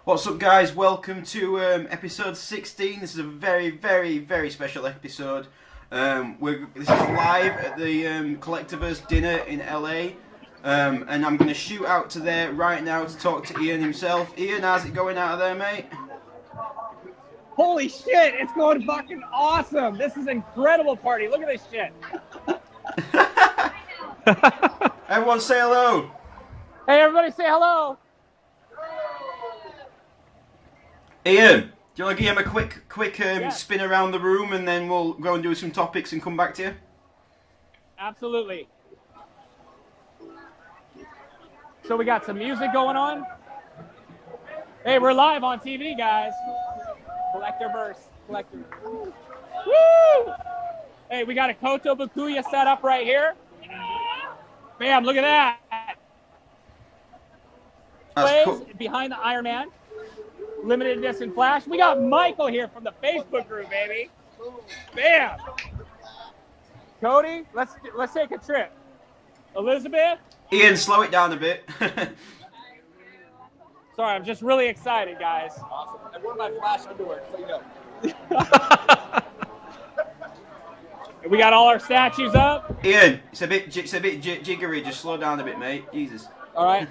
What's up, guys? Welcome to episode 16. This is a very, very, very special episode. This is live at the Collectibles dinner in LA, and I'm going to shoot out to there right now to talk to Ian himself. Ian, how's it going out of there, mate? Holy shit, it's going fucking awesome. This is an incredible party. Look at this shit. Everyone say hello. Hey, everybody say hello. Ian, do you want to give him a quick Yeah. spin around the room, and then we'll go and do some topics and come back to you? Absolutely. So we got some music going on. Hey, we're live on TV, guys. Collectiverse. Woo! Hey, we got a Koto Bakuya set up right here. Bam, look at that. That's cool. Behind the Iron Man. Limited edition flash. We got Michael here from the Facebook group, baby. Bam. Cody, let's take a trip. Elizabeth. Ian, slow it down a bit. Sorry, I'm just really excited, guys. Awesome. I wore my flash underwear, so you know. We got all our statues up. Ian, it's a bit jiggery. Just slow down a bit, mate. Jesus. All right.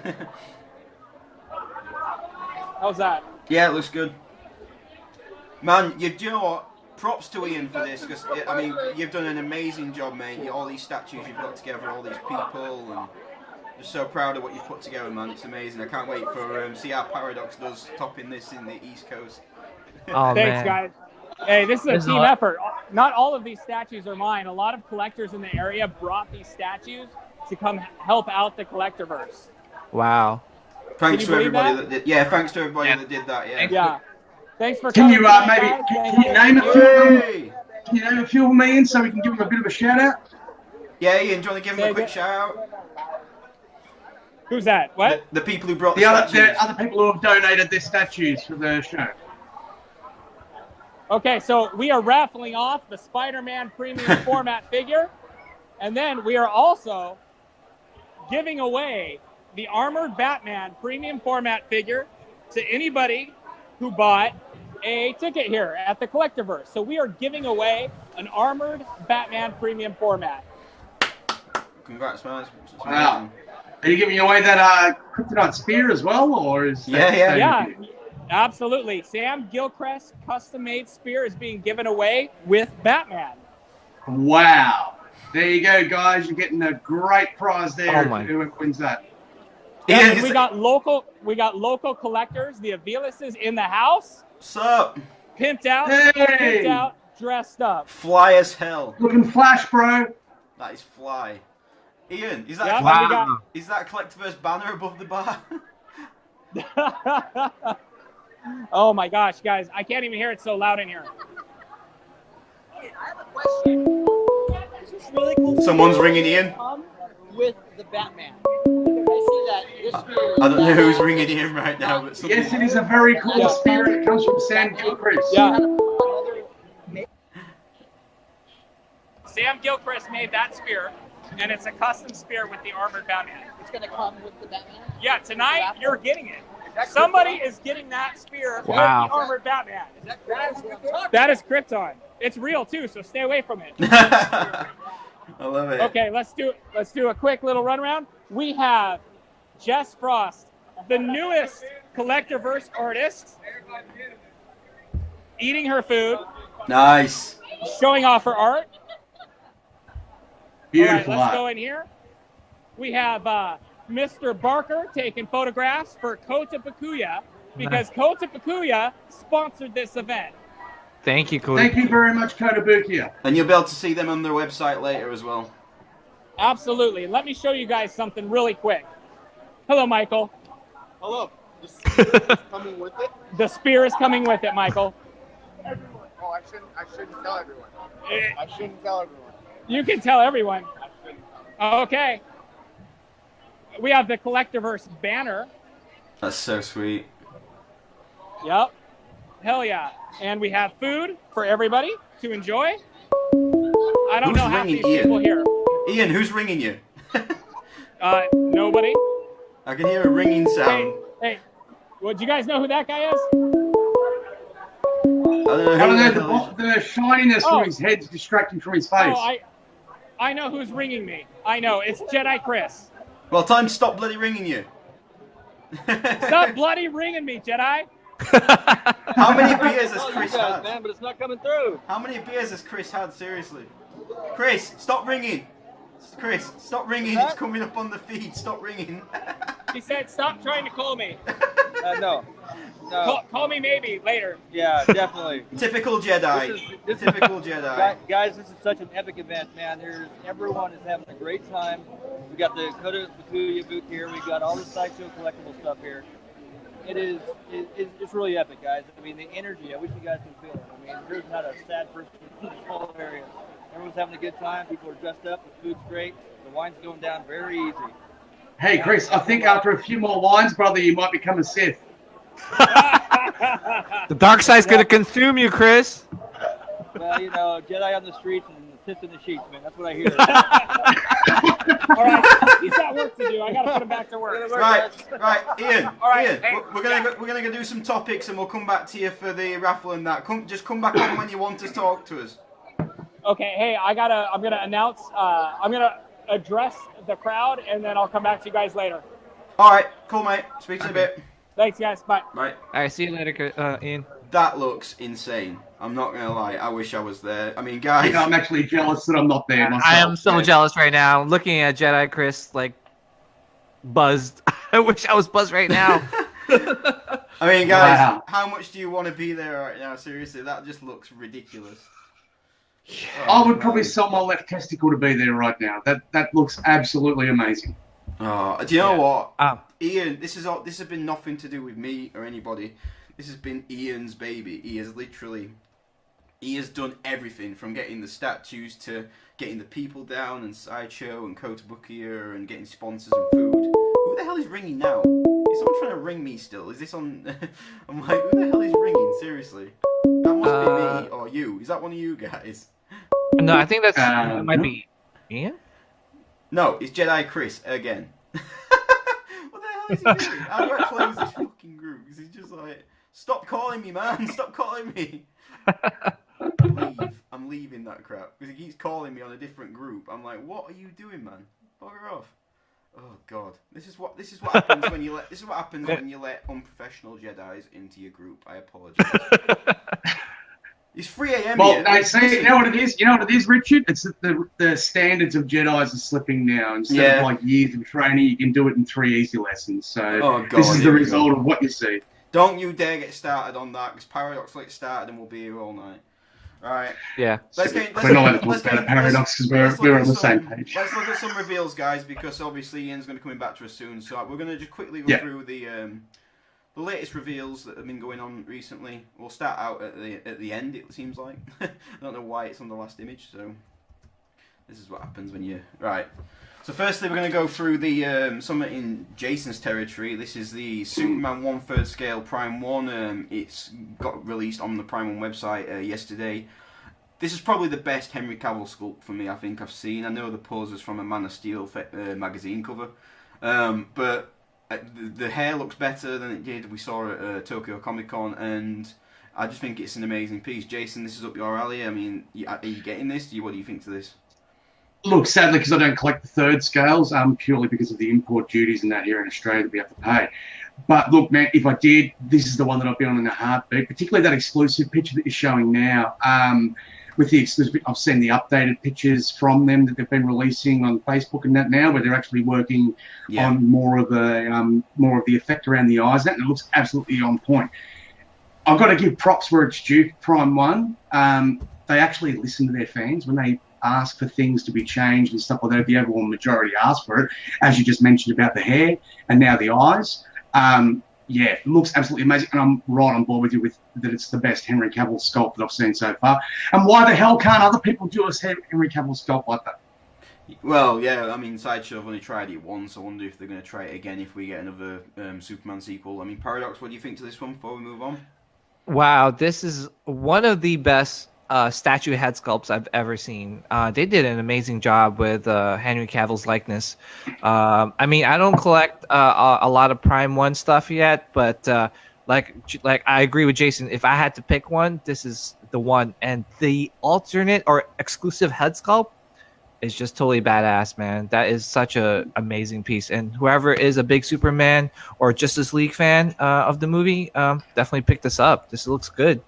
How's that? Yeah, it looks good. Man, do you know what? Props to Ian for this, because, I mean, you've done an amazing job, mate. All these statues you've got together, all these people, and just so proud of what you've put together, man. It's amazing. I can't wait for see how Paradox does topping this in the East Coast. Oh, Thanks, man. guys. Hey, this is a team effort. Not all of these statues are mine. A lot of collectors in the area brought these statues to come help out the Collectiverse. Wow. Thanks Can to you believe everybody that? that did. Yeah, thanks to everybody that did that. Yeah. Yeah. Thanks for Can coming. you tonight, maybe guys. can you name a few of them? Hey! Can you name a few of them, Ian, so we can give them a bit of a shout out? Yeah, Ian, do you want to give him Say a quick again? shout out? Who's that? What? The people who brought the, The statues. other people who have donated their statues for the show. Okay, so we are raffling off the Spider-Man premium format figure, and then we are also giving away the Armored Batman premium format figure to anybody who bought a ticket here at the Collectiverse. So we are giving away an Armored Batman premium format. Congrats, man. It's Wow. amazing. Are you giving away that Kryptonite spear as well, or is Yeah, yeah. Yeah, absolutely. Sam Gilchrist custom-made spear is being given away with Batman. Wow. There you go, guys. You're getting a great prize there. Oh my. Whoever wins that. Ian, And we got local collectors, the Avilases in the house, what's up? pimped out, Hey! dressed up. Fly as hell. Looking flash, bro. That is fly. Ian, is that Yeah, collect- and we got- is that Collectiverse banner above the bar? Oh my gosh, guys, I can't even hear it so loud in here. I have a question. Is this really cool? Someone's ringing Ian. Come with the Batman. I see that this spear. I don't know who's ringing Ian right now, but something. Yes, it is a very cool Yeah. spear. It comes from Sam Gilchrist. Yeah. Sam Gilchrist made that spear, and it's a custom spear with the Armored Batman. It's gonna come with the Batman. Yeah, tonight you're getting it. Somebody is getting that spear Wow. with the Armored Batman. That is what I'm talking That is Krypton. It's real too, so stay away from it. I love it. Okay, let's do a quick little run around. We have Jess Frost, the newest Collectiverse artist, eating her food, Nice. showing off her art. Beautiful All right, let's art. go in here. We have Mr. Barker taking photographs for Kota Bakuya because Kota Bakuya sponsored this event. Thank you, Cody. Thank you very much, Kotobukiya. And you'll be able to see them on their website later as well. Absolutely. Let me show you guys something really quick. Hello, Michael. Hello. The spear is coming with it. The spear is coming with it, Michael. Oh, I shouldn't tell everyone. Eh, I shouldn't tell everyone. You can tell everyone. I shouldn't tell Okay. We have the Collectiverse banner. That's so sweet. Yep. Hell yeah. And we have food for everybody to enjoy. I don't Who's know half ringing these people Ian? here. Ian, who's ringing you? Nobody. I can hear a ringing sound. Hey, Well, do you guys know who that guy is? I don't know, the shininess from his head's distracting from his face. Oh, I know who's ringing me. I know. It's Jedi Chris. Well, time to stop bloody ringing you. Stop bloody ringing me, Jedi. How many beers has Chris had? Man, but it's not coming through. How many beers has Chris had? Seriously. Chris, stop ringing. Chris, stop ringing. It's coming up on the feed. Stop ringing. He said, stop trying to call me. No. Call me maybe later. Yeah, definitely. Typical Jedi. Typical Jedi. Guys, this is such an epic event, man. Everyone is having a great time. We got the Kota Bakuya booth here. We got all the sideshow collectible stuff here. It's really epic, guys. I mean, the energy. I wish you guys could feel it. I mean, there's not a sad person in this whole area. Everyone's having a good time. People are dressed up. The food's great. The wine's going down very easy. Hey, Chris, I think after a few more wines, brother, you might become a Sith. The dark side's gonna consume you, Chris. Well, you know, Jedi on the streets and Sith in the sheets, man. That's what I hear. All right, he's got work to do. I gotta put him back to work. Right, Ian. All right, Ian, hey, we're gonna go do some topics, and we'll come back to you for the raffle and that. Just come back on when you want to talk to us. Okay, hey, I'm gonna announce. I'm gonna address the crowd, and then I'll come back to you guys later. All right, cool, mate. Speak to you in a bit. Thanks, guys. Bye. Right. All right, see you later, Ian. That looks insane. I'm not gonna lie. I wish I was there. I mean, guys. You know, I'm actually jealous that I'm not there myself. I am so jealous right now. I'm looking at Jedi Chris, like, buzzed. I wish I was buzzed right now. I mean, guys, Wow. how much do you want to be there right now? Seriously, that just looks ridiculous. I would probably sell my left testicle to be there right now. That looks absolutely amazing. Oh, do you know what? Oh. Ian, this has been nothing to do with me or anybody. This has been Ian's baby. He has done everything from getting the statues to getting the people down and sideshow and Kota Bakuya and getting sponsors and food. Who the hell is ringing now? Is someone trying to ring me still? Is this on? I'm like, who the hell is ringing? Seriously, that must be me or you. Is that one of you guys? No, I think that might be Ian. No, it's Jedi Chris again. What the hell is he doing? How do I close this fucking group? Because he's just like, stop calling me, man. Stop calling me. I'm leaving that crap. Because he keeps calling me on a different group. I'm like, what are you doing, man? Bugger off. Oh God. This is what happens when you let unprofessional Jedis into your group. I apologize. It's 3 a.m. Well, here. no, see, you know what it is? You know what it is, Richard? It's that the standards of Jedis are slipping now. Instead of like years of training, you can do it in 3 easy lessons. So this is the result of what you see. Don't you dare get started on that, because Paradox will get started and we'll be here all night. Alright. Yeah. We're not allowed to talk about Paradox because we're on the same page. Let's look at some reveals, guys, because obviously Ian's going to come back to us soon. So we're going to just quickly go through the latest reveals that have been going on recently. We'll start out at the end, it seems like. I don't know why it's on the last image, so this is what happens when you... Right. So firstly, we're going to go through the something in Jason's territory. This is the Superman 1/3 scale Prime 1. It's got released on the Prime 1 website yesterday. This is probably the best Henry Cavill sculpt for me I think I've seen. I know the pose is from a Man of Steel magazine cover, but the hair looks better than it did we saw at Tokyo Comic Con, and I just think it's an amazing piece. Jason, this is up your alley. I mean, are you getting this? What do you think to this? Look, sadly, because I don't collect the third scales, purely because of the import duties and that here in Australia that we have to pay. But look, man, if I did, this is the one that I'd be on in a heartbeat, particularly that exclusive picture that you're showing now. With the exclusive, I've seen the updated pictures from them that they've been releasing on Facebook and that now, where they're actually working on more of the effect around the eyes, and it looks absolutely on point. I've got to give props where it's due. Prime 1, they actually listen to their fans when they ask for things to be changed and stuff like that. The overall majority ask for it, as you just mentioned about the hair and now the eyes. Yeah, it looks absolutely amazing, and I'm right on board with you with that it's the best Henry Cavill sculpt that I've seen so far. And why the hell can't other people do a Henry Cavill sculpt like that? Well, yeah, I mean, Sideshow have only tried it once. I wonder if they're going to try it again if we get another Superman sequel. I mean, Paradox, what do you think to this one before we move on? Wow, this is one of the best statue head sculpts I've ever seen. They did an amazing job with Henry Cavill's likeness. I mean, I don't collect a lot of Prime 1 stuff yet, but like I agree with Jason. If I had to pick one, this is the one. And the alternate or exclusive head sculpt is just totally badass, man. That is such a amazing piece. And whoever is a big Superman or Justice League fan of the movie, definitely pick this up. This looks good.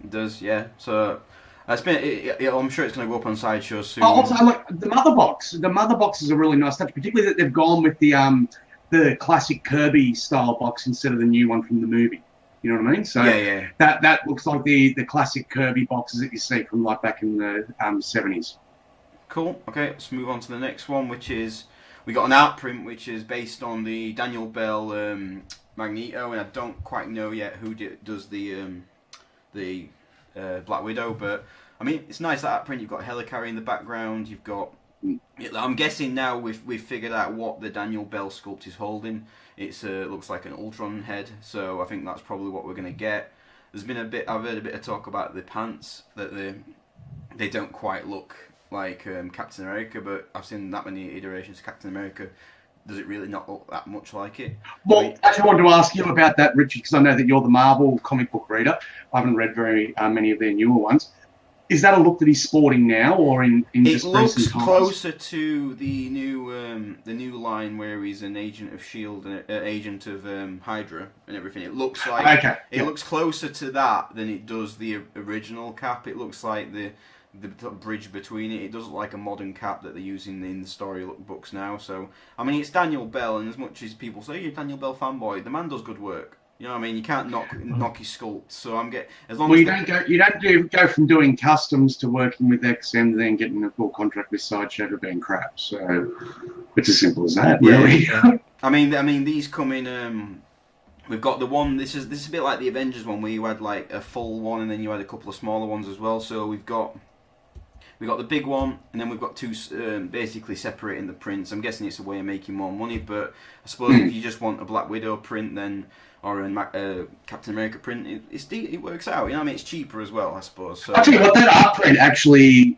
It does, yeah. So I'm sure it's going to go up on Sideshow soon. Also, I like the mother box. The mother box is a really nice touch, particularly that they've gone with the classic Kirby style box instead of the new one from the movie. You know what I mean? So yeah. That looks like the classic Kirby boxes that you see from like back in the 70s. Cool. Okay, let's move on to the next one, which is we got an art print which is based on the Daniel Bell Magneto, and I don't quite know yet who does the Black Widow, but I mean it's nice that art print. You've got Helicarrier in the background. You've got. I'm guessing now we've figured out what the Daniel Bell sculpt is holding. It looks like an Ultron head, so I think that's probably what we're gonna get. There's been I've heard a bit of talk about the pants that they don't quite look like Captain America, but I've seen that many iterations of Captain America. Does it really not look that much like it? Well, I actually wanted to ask you about that, Richard, because I know that you're the Marvel comic book reader. I haven't read very many of their newer ones. Is that a look that he's sporting now, or in just recent times? It looks closer to the new line where he's an agent of S.H.I.E.L.D. and agent of Hydra and everything. It looks like it looks closer to that than it does the original Cap. It looks like the bridge between it. It does look like a modern Cap that they're using in the storybooks now. So I mean, it's Daniel Bell, and as much as people say you're a Daniel Bell fanboy, the man does good work. You know what I mean? You can't knock his sculpt. So I'm as long as you don't go from doing customs to working with XM, then getting a full contract with Sideshow to being crap. So it's as simple as that, really. Yeah. I mean, these come in. We've got the one. This is a bit like the Avengers one, where you had like a full one, and then you had a couple of smaller ones as well. So we've got the big one, and then we've got two basically separating the prints. I'm guessing it's a way of making more money, but I suppose if you just want a Black Widow print, then or a Captain America print, it works out. You know what I mean? It's cheaper as well, I suppose. So. I'll tell you what, that art print actually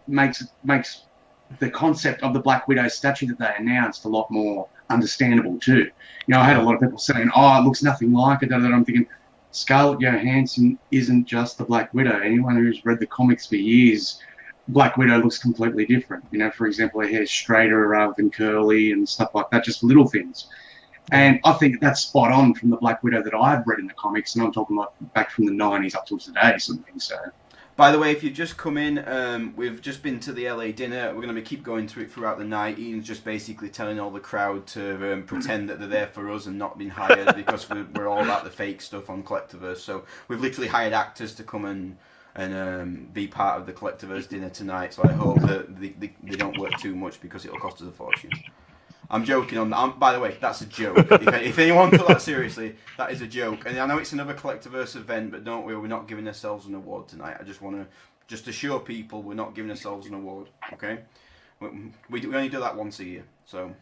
makes the concept of the Black Widow statue that they announced a lot more understandable too. You know, I had a lot of people saying, "Oh, it looks nothing like it." And I'm thinking, Scarlett Johansson isn't just the Black Widow. Anyone who's read the comics for years, Black Widow looks completely different. You know, for example, her hair's straighter rather than curly and stuff like that, just little things. And I think that's spot on from the Black Widow that I've read in the comics, and I'm talking like back from the 90s up till today, something. So. By the way, if you've just come in, we've just been to the LA dinner. We're going to keep going through it throughout the night. Ian's just basically telling all the crowd to pretend that they're there for us and not been hired because we're all about the fake stuff on Collectibles. So we've literally hired actors to come and be part of the Collectibles dinner tonight. So I hope that they don't work too much because it'll cost us a fortune. I'm joking on that. By the way, that's a joke. If anyone took that seriously, that is a joke. And I know it's another Collectiverse event, but don't worry, we're not giving ourselves an award tonight. I just want to assure people we're not giving ourselves an award, okay? We only do that once a year. So,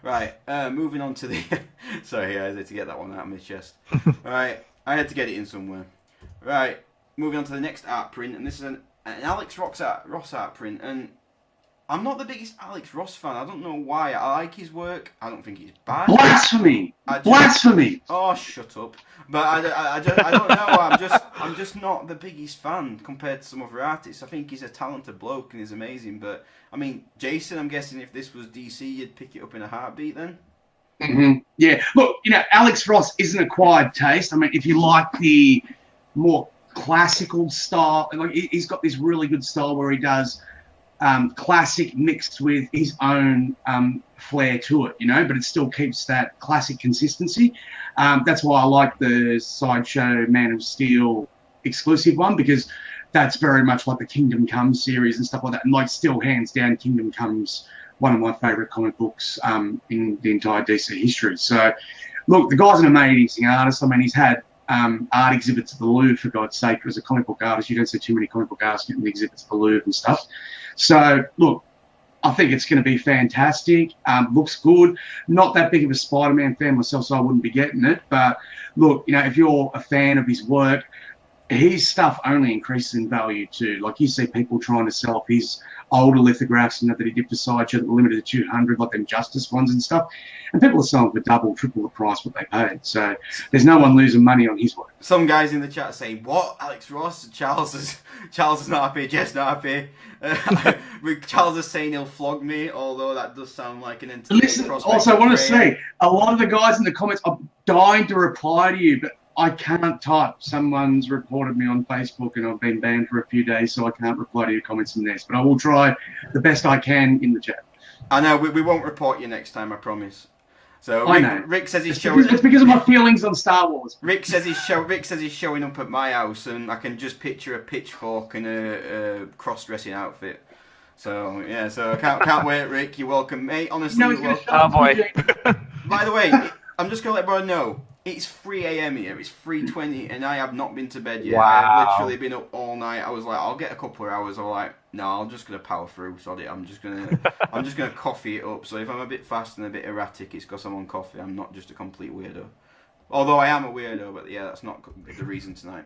right, moving on to the... Sorry, I had to get that one out of my chest. Right, I had to get it in somewhere. Right, moving on to the next art print, and this is an Alex Ross art print, and... I'm not the biggest Alex Ross fan. I don't know why. I like his work. I don't think he's bad. Blasphemy! Blasphemy! Oh, shut up. But I don't know. I'm just not the biggest fan compared to some other artists. I think he's a talented bloke and he's amazing. But I mean, Jason, I'm guessing if this was DC, you'd pick it up in a heartbeat then. Mm-hmm. Yeah. Look, you know, Alex Ross is an acquired taste. I mean, if you like the more classical style, like he's got this really good style where he does. Classic mixed with his own flair to it, you know, but it still keeps that classic consistency. That's why I like the Sideshow Man of Steel exclusive one, because that's very much like the Kingdom Come series and stuff like that. And like still hands down, Kingdom Come's one of my favourite comic books in the entire DC history. So look, the guy's an amazing artist. I mean, he's had art exhibits at the Louvre, for God's sake. As a comic book artist, you don't see too many comic book artists getting the exhibits at the Louvre and stuff. So, look, I think it's going to be fantastic. Looks good. Not that big of a Spider-Man fan myself, so I wouldn't be getting it. But, look, you know, if you're a fan of his work, his stuff only increases in value too. Like you see people trying to sell his older lithographs and that he did for Sideshow that were limited to 200, like them Justice ones and stuff. And people are selling for double, triple the price what they paid. So there's no one losing money on his work. Some guys in the chat saying, "What? Alex Ross? Charles is not happy. Jeff's not happy." Charles is saying he'll flog me, although that does sound like an entertaining Listen, prospect. also I want to say, a lot of the guys in the comments are dying to reply to you, but I can't type. Someone's reported me on Facebook and I've been banned for a few days, so I can't reply to your comments in this. But I will try the best I can in the chat. I know, we won't report you next time, I promise. So I know. Rick says he's showing. It's because of my feelings on Star Wars. Rick says he's showing up at my house, and I can just picture a pitchfork and a cross-dressing outfit. So yeah, so I can't wait, Rick. You're welcome, mate. Honestly, you're welcome. Oh boy. By the way, I'm just gonna let everyone know. It's 3 a.m. here. It's 3:20, and I have not been to bed yet. Wow. I have literally been up all night. I was like, I'll get a couple of hours. I'm like, no, I'm just gonna power through. Sorry, I'm just gonna coffee it up. So if I'm a bit fast and a bit erratic, it's because I'm on coffee. I'm not just a complete weirdo. Although I am a weirdo, but yeah, that's not the reason tonight.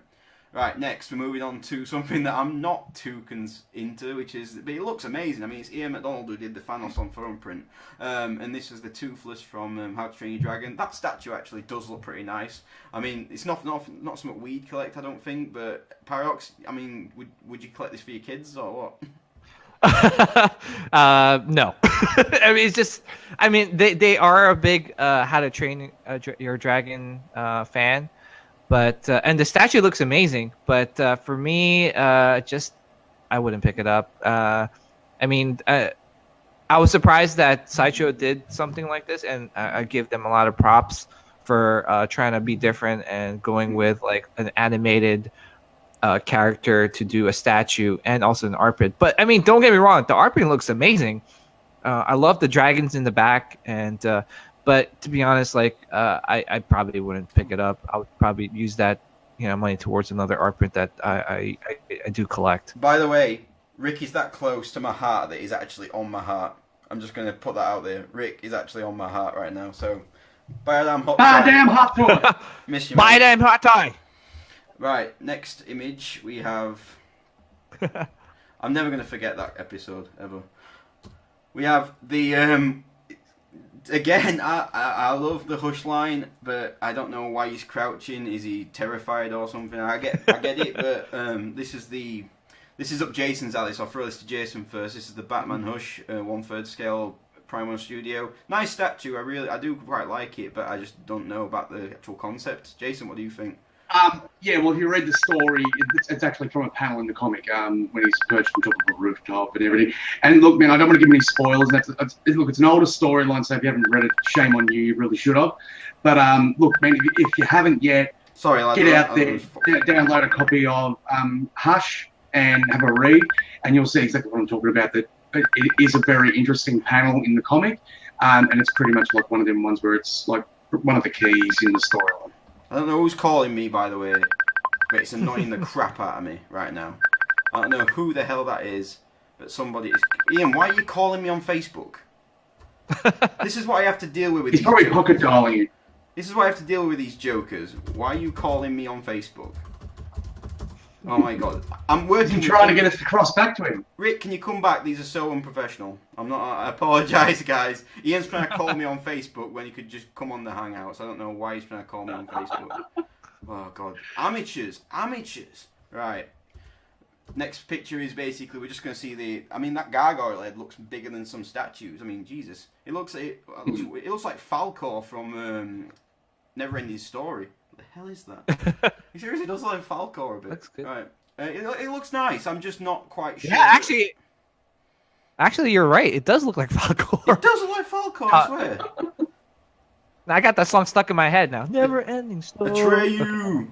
Right, next we're moving on to something that I'm not too into, which is, but it looks amazing. I mean, it's Ian McDonald who did the Thanos on foam print, and this is the Toothless from How to Train Your Dragon. That statue actually does look pretty nice. I mean, it's not something we'd collect, I don't think, but Paradox, I mean, would you collect this for your kids or what? No. I mean, it's just, I mean, they are a big How to Train Your Dragon fan. But and the statue looks amazing, but for me, just I wouldn't pick it up. I mean, I was surprised that Sideshow did something like this, and I give them a lot of props for trying to be different and going with like an animated character to do a statue and also an art print. But I mean, don't get me wrong, the art print looks amazing. I love the dragons in the back, and but to be honest, like I probably wouldn't pick it up. I would probably use that money towards another art print that I do collect. By the way, Rick is that close to my heart that he's actually on my heart. I'm just going to put that out there. Rick is actually on my heart right now. So, buy a damn hot Ah, tie. damn hot toy. Miss you, Buy mate. a damn hot tie. Right, next image we have. I'm never going to forget that episode ever. We have the again, I love the Hush line, but I don't know why he's crouching. Is he terrified or something? I get it, but this is up Jason's alley, so I'll throw this to Jason first. This is the Batman Hush 1/3 scale Prime 1 Studio. Nice statue, I do quite like it, but I just don't know about the actual concept. Jason, what do you think? Yeah, well, if you read the story, it's actually from a panel in the comic when he's perched on top of a rooftop and everything. And look, man, I don't want to give any spoilers. Look, it's an older storyline, so if you haven't read it, shame on you. You really should have. But look, man, if you haven't yet, get out there, download a copy of Hush and have a read, and you'll see exactly what I'm talking about. That it is a very interesting panel in the comic, and it's pretty much like one of them ones where it's like one of the keys in the storyline. I don't know who's calling me, by the way, but it's annoying the crap out of me right now. I don't know who the hell that is, but somebody is... Ian, why are you calling me on Facebook? This is what I have to deal with He's these probably jokers. pocket dialing you. This is what I have to deal with these jokers. Why are you calling me on Facebook? Oh my god. I'm working He's trying to get us to cross back to him. Rick, can you come back? These are so unprofessional. I apologise, guys. Ian's trying to call me on Facebook when he could just come on the Hangouts. I don't know why he's trying to call me on Facebook. Oh, God. Amateurs. Right. Next picture is basically, we're just going to see that gargoyle head looks bigger than some statues. I mean, Jesus. It looks like Falcor from Neverending Story. What the hell is that? He seriously does look like Falcor a bit. Looks good. Right. It looks nice. I'm just not quite sure. Yeah, actually, you're right. It does look like Falcor. It does look like Falcor, I swear. I got that song stuck in my head now. Never ending story. Atreyu.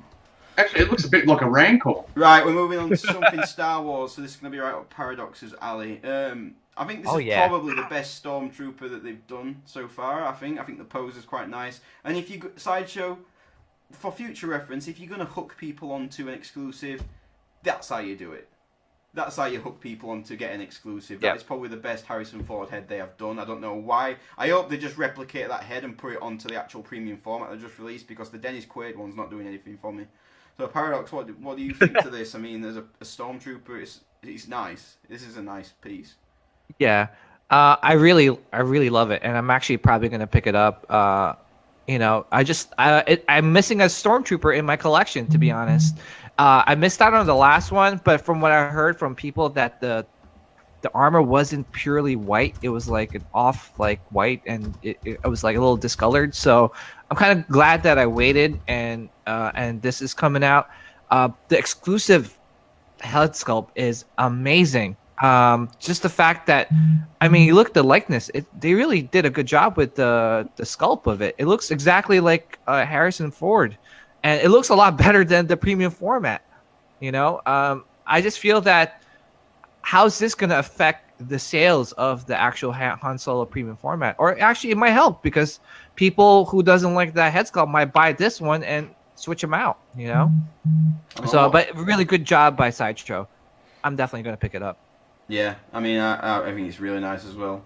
Actually, it looks a bit like a Rancor. Right, we're moving on to something Star Wars, so this is going to be right up Paradox's alley. I think this is probably the best Stormtrooper that they've done so far, I think. I think the pose is quite nice. And if you... Sideshow, for future reference, if you're going to hook people onto an exclusive, that's how you do it. that's how you hook people onto getting exclusive. Yeah. That is probably the best Harrison Ford head they have done. I don't know why. I hope they just replicate that head and put it onto the actual premium format they just released, because the Dennis Quaid one's not doing anything for me. So Paradox, what do you think to this? I mean, there's a Stormtrooper. It's nice. This is a nice piece. Yeah, I really love it, and I'm actually probably gonna pick it up. I'm missing a Stormtrooper in my collection, to be honest. I missed out on the last one, but from what I heard from people, that the armor wasn't purely white. It was like an off like white, and it was like a little discolored. So I'm kind of glad that I waited, and this is coming out. The exclusive head sculpt is amazing. Just the fact that, I mean, you look at the likeness, they really did a good job with the sculpt of it. It looks exactly like Harrison Ford, and it looks a lot better than the premium format. I just feel that, how's this going to affect the sales of the actual Han Solo premium format? Or actually, it might help, because people who doesn't like that head sculpt might buy this one and switch them out. So, but really good job by Sideshow. I'm definitely going to pick it up. Yeah, I mean, I think it's really nice as well.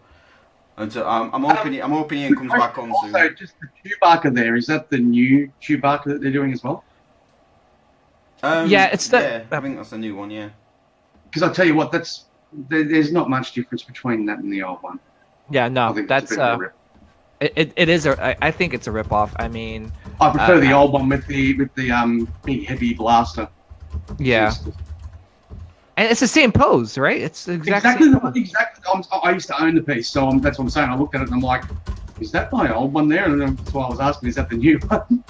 And so I'm hoping Ian comes back on soon. Also, just the Chewbacca there, is that the new Chewbacca that they're doing as well? Yeah, it's I think that's the new one, yeah. Because I'll tell you what, there's not much difference between that and the old one. Yeah, no, that's a bit of a rip. it is I think it's a ripoff. I mean, I prefer the old one with the big heavy blaster. Yeah. And it's the same pose, right? It's exactly. I used to own the piece, so that's what I'm saying. I looked at it and I'm like, is that my old one there? And that's why I was asking, is that the new one?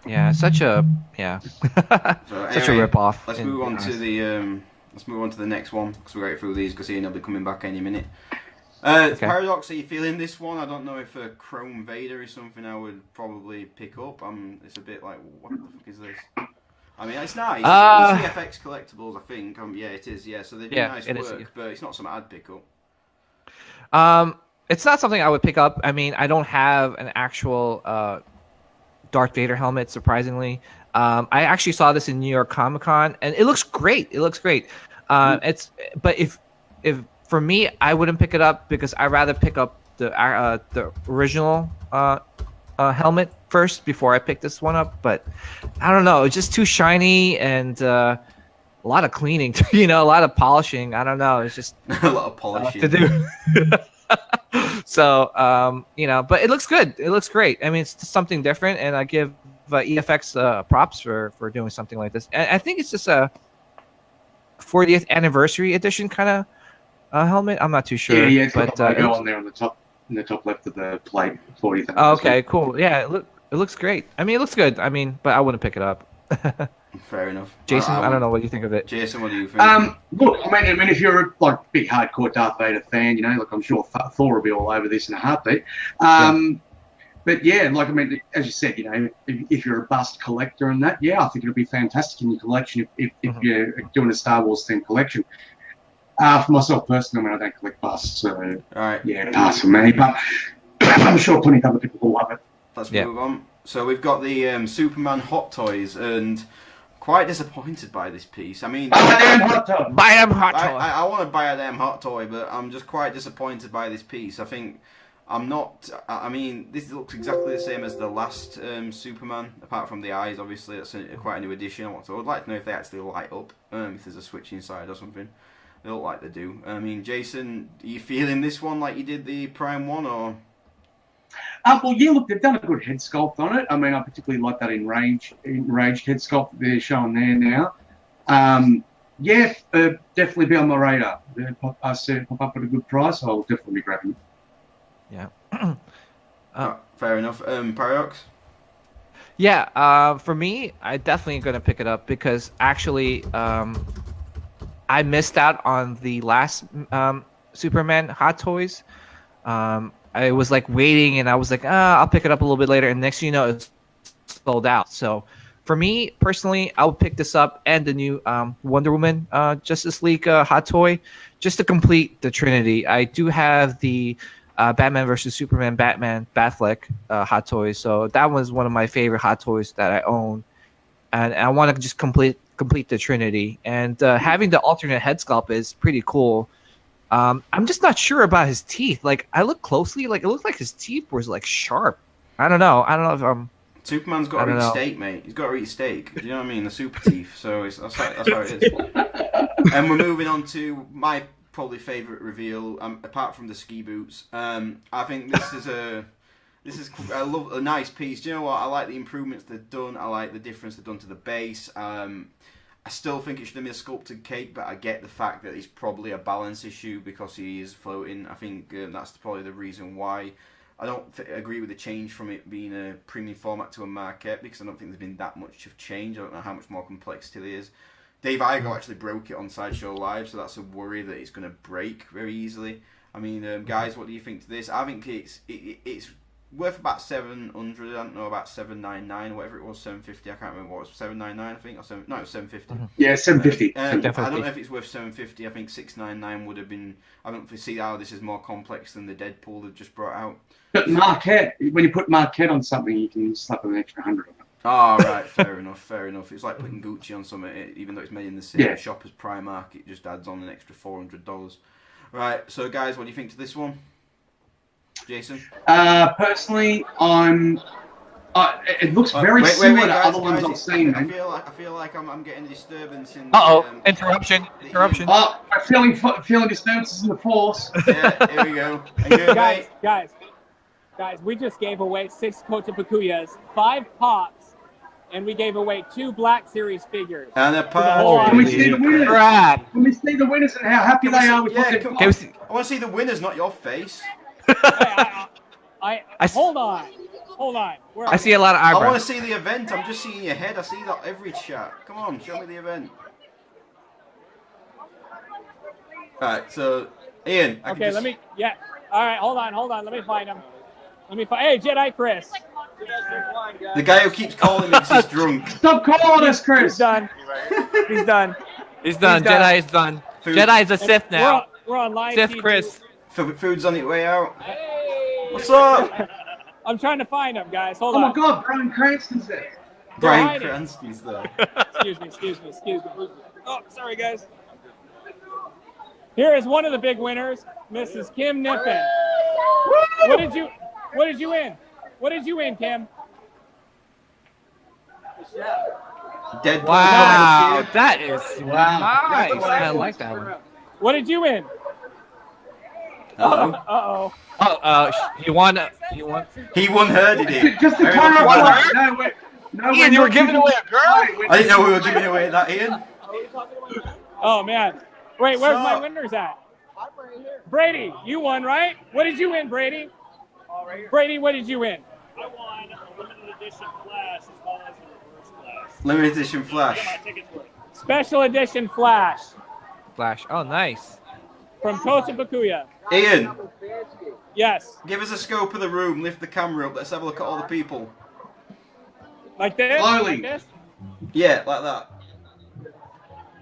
Yeah, such a rip-off. Let's move on to the next one, because we're going through these, because Ian will be coming back any minute. Okay. Paradox, are you feeling this one? I don't know if a Chrome Vader is something I would probably pick up. It's a bit like, what the fuck is this? I mean, it's nice. It's VFX Collectibles, I think. Yeah, it is. Yeah, so they do nice work, but it's not something I'd pick up. It's not something I would pick up. I mean, I don't have an actual Darth Vader helmet, surprisingly. I actually saw this in New York Comic Con, and it looks great. But if for me, I wouldn't pick it up, because I'd rather pick up the original helmet first before I pick this one up. But I don't know, it's just too shiny, and a lot of cleaning, a lot of polishing. I don't know, it's just a lot of polishing to do. So but it looks good. It looks great. I mean, it's something different, and I give EFX props for doing something like this. And I think it's just a 40th anniversary edition kind of helmet. I'm not too sure. Yeah, it's got the logo on there on the top, in the top left of the plate. 40th anniversary. Okay, cool. Yeah, it looks great. I mean, it looks good. I mean, but I wouldn't pick it up. Fair enough. Jason, I don't know what you think of it. Jason, what do you think? Look, I mean, if you're a big hardcore Darth Vader fan, I'm sure Thor will be all over this in a heartbeat. But yeah, I mean, as you said, if you're a bust collector and that, I think it'll be fantastic in your collection if you're doing a Star Wars themed collection. For myself personally, I mean, I don't collect busts, so pass for me. But I'm sure plenty of other people will love it. Let's move on. So we've got the Superman Hot Toys, and quite disappointed by this piece. I mean, buy a damn hot toy. Buy a damn hot toy. I want to buy a damn hot toy, but I'm just quite disappointed by this piece. I think I'm not. I mean, this looks exactly the same as the last Superman, apart from the eyes. Obviously, that's quite a new addition. I would like to know if they actually light up, if there's a switch inside or something. They look like they do. I mean, Jason, are you feeling this one like you did the Prime one, or? Well, yeah, look, they've done a good head sculpt on it. I mean, I particularly like that enraged head sculpt they're showing there now. Definitely be on my radar. I said pop up at a good price, I'll definitely be grabbing it. Yeah. Fair enough. Paradox? Yeah, for me, I definitely going to pick it up, because actually I missed out on the last Superman Hot Toys. I was like waiting, and I was like, I'll pick it up a little bit later. And next thing you know, it's sold out. So for me personally, I'll pick this up, and the new Wonder Woman Justice League Hot Toy, just to complete the Trinity. I do have the Batman vs. Superman Batman Batfleck Hot Toys. So that was one of my favorite Hot Toys that I own. And I want to just complete complete the Trinity, and having the alternate head sculpt is pretty cool. I'm just not sure about his teeth. Like, I look closely, like it looked like his teeth was like sharp. I don't know if I'm. Superman's got to eat steak, mate. He's got to eat steak. Do you know what I mean? The super teeth. So that's how it is. And we're moving on to my probably favourite reveal, apart from the ski boots. I think this is a nice piece. Do you know what? I like the improvements they've done. I like the difference they've done to the base. I still think it should have been a sculpted cake, but I get the fact that it's probably a balance issue because he is floating. I think that's probably the reason why. I don't agree with the change from it being a premium format to a marquette because I don't think there's been that much of change. I don't know how much more complexity there is. Dave Igo actually broke it on Sideshow Live, so that's a worry that it's going to break very easily. I mean, guys, what do you think to this? I think it's worth about 700. I don't know, about 799 or whatever it was, 750. I can't remember what it was, 799 I think, or 7. No, it was 750. Yeah, 750. I don't know if it's worth 750. I think 699 would have been. I don't see how this is more complex than the Deadpool they've just brought out. But Marquette, when you put Marquette on something, you can slap an extra 100 on it. Oh, right, fair enough. It's like putting Gucci on something, even though it's made in the same shop as Primark, it just adds on an extra $400. Right, so guys, what do you think to this one? Jason? Personally, it looks very similar to other ones I've seen. I feel like I'm getting a disturbance in. Interruption. Oh, I'm feeling disturbances in the force. Yeah, here we go. Guys, we just gave away 6 Kotapakuyas, 5 pops, and we gave away 2 Black Series figures. And a pop. Can we see the winners? Can we see the winners and how happy they are with what they've got? I want to see the winners, not your face. Hold on. I see a lot of eyebrows. I want to see the event. I'm just seeing your head. I see that every chat. Come on, show me the event. Alright, so Ian. All right, hold on. Let me find him. Hey, Jedi Chris. The guy who keeps calling me 'cause he's drunk. Stop calling us, Chris. He's done. Jedi is done. Food. Jedi's a Sith now. We're on live Sith TV. Chris. Food's on its way out. Hey. What's up? I'm trying to find him, guys. Hold Oh on. my God, Brian Cranston's there. Brian Cranston's there. Excuse me. Oh, sorry, guys. Here is one of the big winners, Mrs. Kim Niffen. What did you win? What did you win, Kim? Deadpool. Wow, that is nice. I like that one. What did you win? Uh-oh. He won. He won her, did he? Just to clarify. No, Ian, you were giving away a girl? I didn't know we were giving away that, Ian. Oh, man. Wait, where's my winners at? I'm right here. Brady, you won, right? What did you win, Brady? Right here. Brady, what did you win? I won a limited edition Flash as well as a reverse Flash. Limited edition Flash. My tickets were. Special edition Flash Flash. Oh, nice. from Kotapakuyia. Ian, Yes. give us a scope of the room. Lift the camera up. Let's have a look at all the people. Like this? Slowly. Like this? Yeah, like that.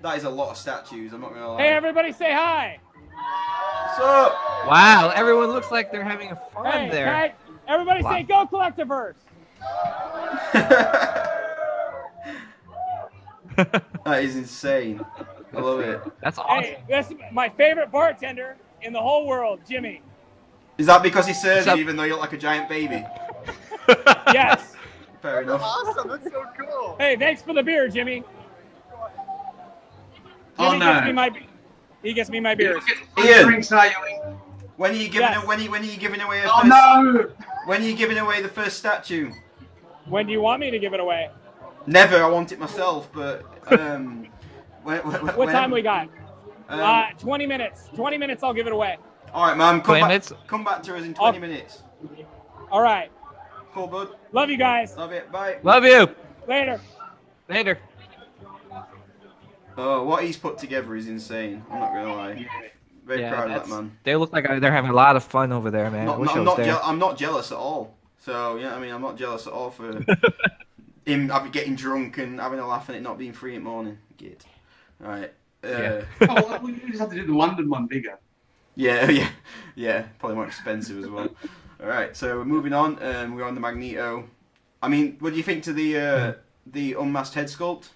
That is a lot of statues, I'm not going to lie. Hey, everybody say hi. What's up? Wow, everyone looks like they're having a fun Hey, there. hey, everybody say go Collectiverse. That is insane. I love it. That's awesome. Hey, this is my favorite bartender in the whole world, Jimmy. Is that because he serves you even though you look like a giant baby? Yes. Fair enough. Awesome, that's so cool. Hey, thanks for the beer, Jimmy. Oh, Jimmy no. gets me my beers. Ian. Drinks, are you? When are you giving Yes. when are you giving away a Oh first, no! When are you giving away the first statue? When do you want me to give it away? Never. I want it myself, but What time we got? 20 minutes. 20 minutes, I'll give it away. All right, man. 20 minutes? Come back to us in 20 minutes. All right. Cool, bud. Love you guys. Love it. Bye. Love you. Later. Later. Oh, what he's put together is insane. I'm not gonna lie. Very proud of that man. They look like they're having a lot of fun over there, man. I'm not jealous at all. So yeah, I mean, I'm not jealous at all for him getting drunk and having a laugh and it not being free at morning. Git. All right. Yeah. Oh, well, we just have to do the London one bigger. Yeah. Probably more expensive as well. All right. So we're moving on. We're on the Magneto. I mean, what do you think to the unmasked head sculpt?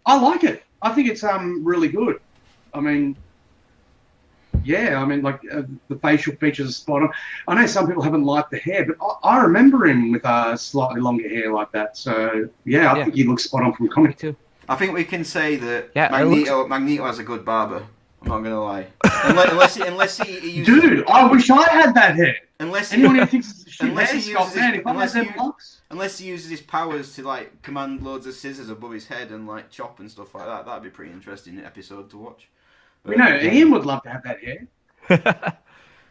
I like it. I think it's really good. I mean, yeah, I mean, like the facial features are spot on. I know some people haven't liked the hair, but I remember him with slightly longer hair like that. So yeah, I think he looks spot on from the comic too. I think we can say that Yeah, Magneto has a good barber. I'm not gonna lie. Unless he uses, dude, I wish I had that hair. Unless anyone who thinks it's a shit unless hair he sculpt, uses man, his, if I had them locks. unless he uses his powers to like command loads of scissors above his head and like chop and stuff like that, that'd be a pretty interesting episode to watch. But, you know, Ian would love to have that hair.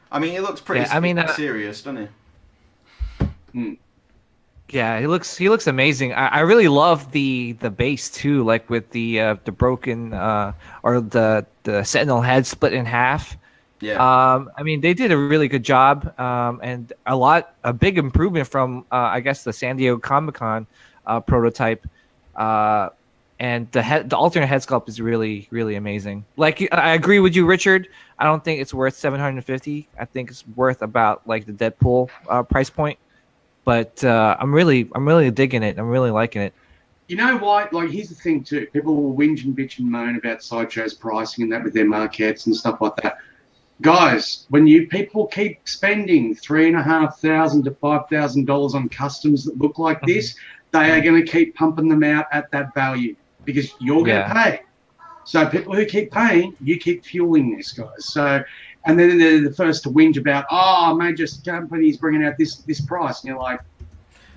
I mean, he looks pretty serious, doesn't he? Yeah, he looks amazing. I really love the base too, like with the broken or the Sentinel head split in half. Yeah. I mean, they did a really good job, and a big improvement from I guess the San Diego Comic-Con prototype. And the alternate head sculpt is really, really amazing. Like, I agree with you, Richard. I don't think it's worth $750. I think it's worth about like the Deadpool price point. But I'm really digging it. I'm really liking it. You know why? Like, here's the thing too. People will whinge and bitch and moan about Sideshow's pricing and that with their marquettes and stuff like that. Guys, when people keep spending $3,500 to $5,000 on customs that look like this, they are going to keep pumping them out at that value because you're going to pay. So people who keep paying, you keep fueling this, guys. So, and then they're the first to whinge about, major companies bringing out this price, and you're like,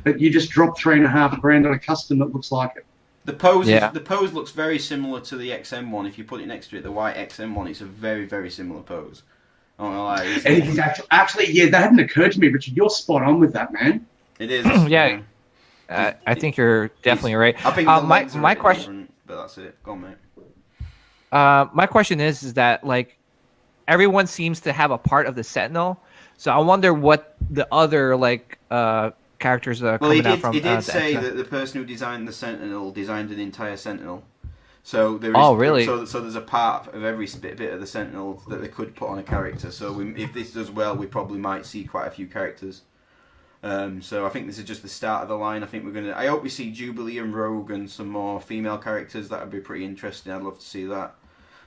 but you just dropped $3,500 on a custom that looks like it. The pose looks very similar to the XM one. If you put it next to it, the white XM one, it's a very, very similar pose. I don't know why. It is actually, yeah, that hadn't occurred to me, Richard. You're spot on with that, man. It is. Yeah. I think you're definitely right. I think my question, but that's it. Go on, mate. My question is that like everyone seems to have a part of the Sentinel, so I wonder what the other like characters are coming out from. He did say that the person who designed the Sentinel designed an entire Sentinel. So there is. Oh, really? So there's a part of every bit of the Sentinel that they could put on a character. So if this does well, we probably might see quite a few characters. So I think this is just the start of the line. I hope we see Jubilee and Rogue and some more female characters. That would be pretty interesting. I'd love to see that.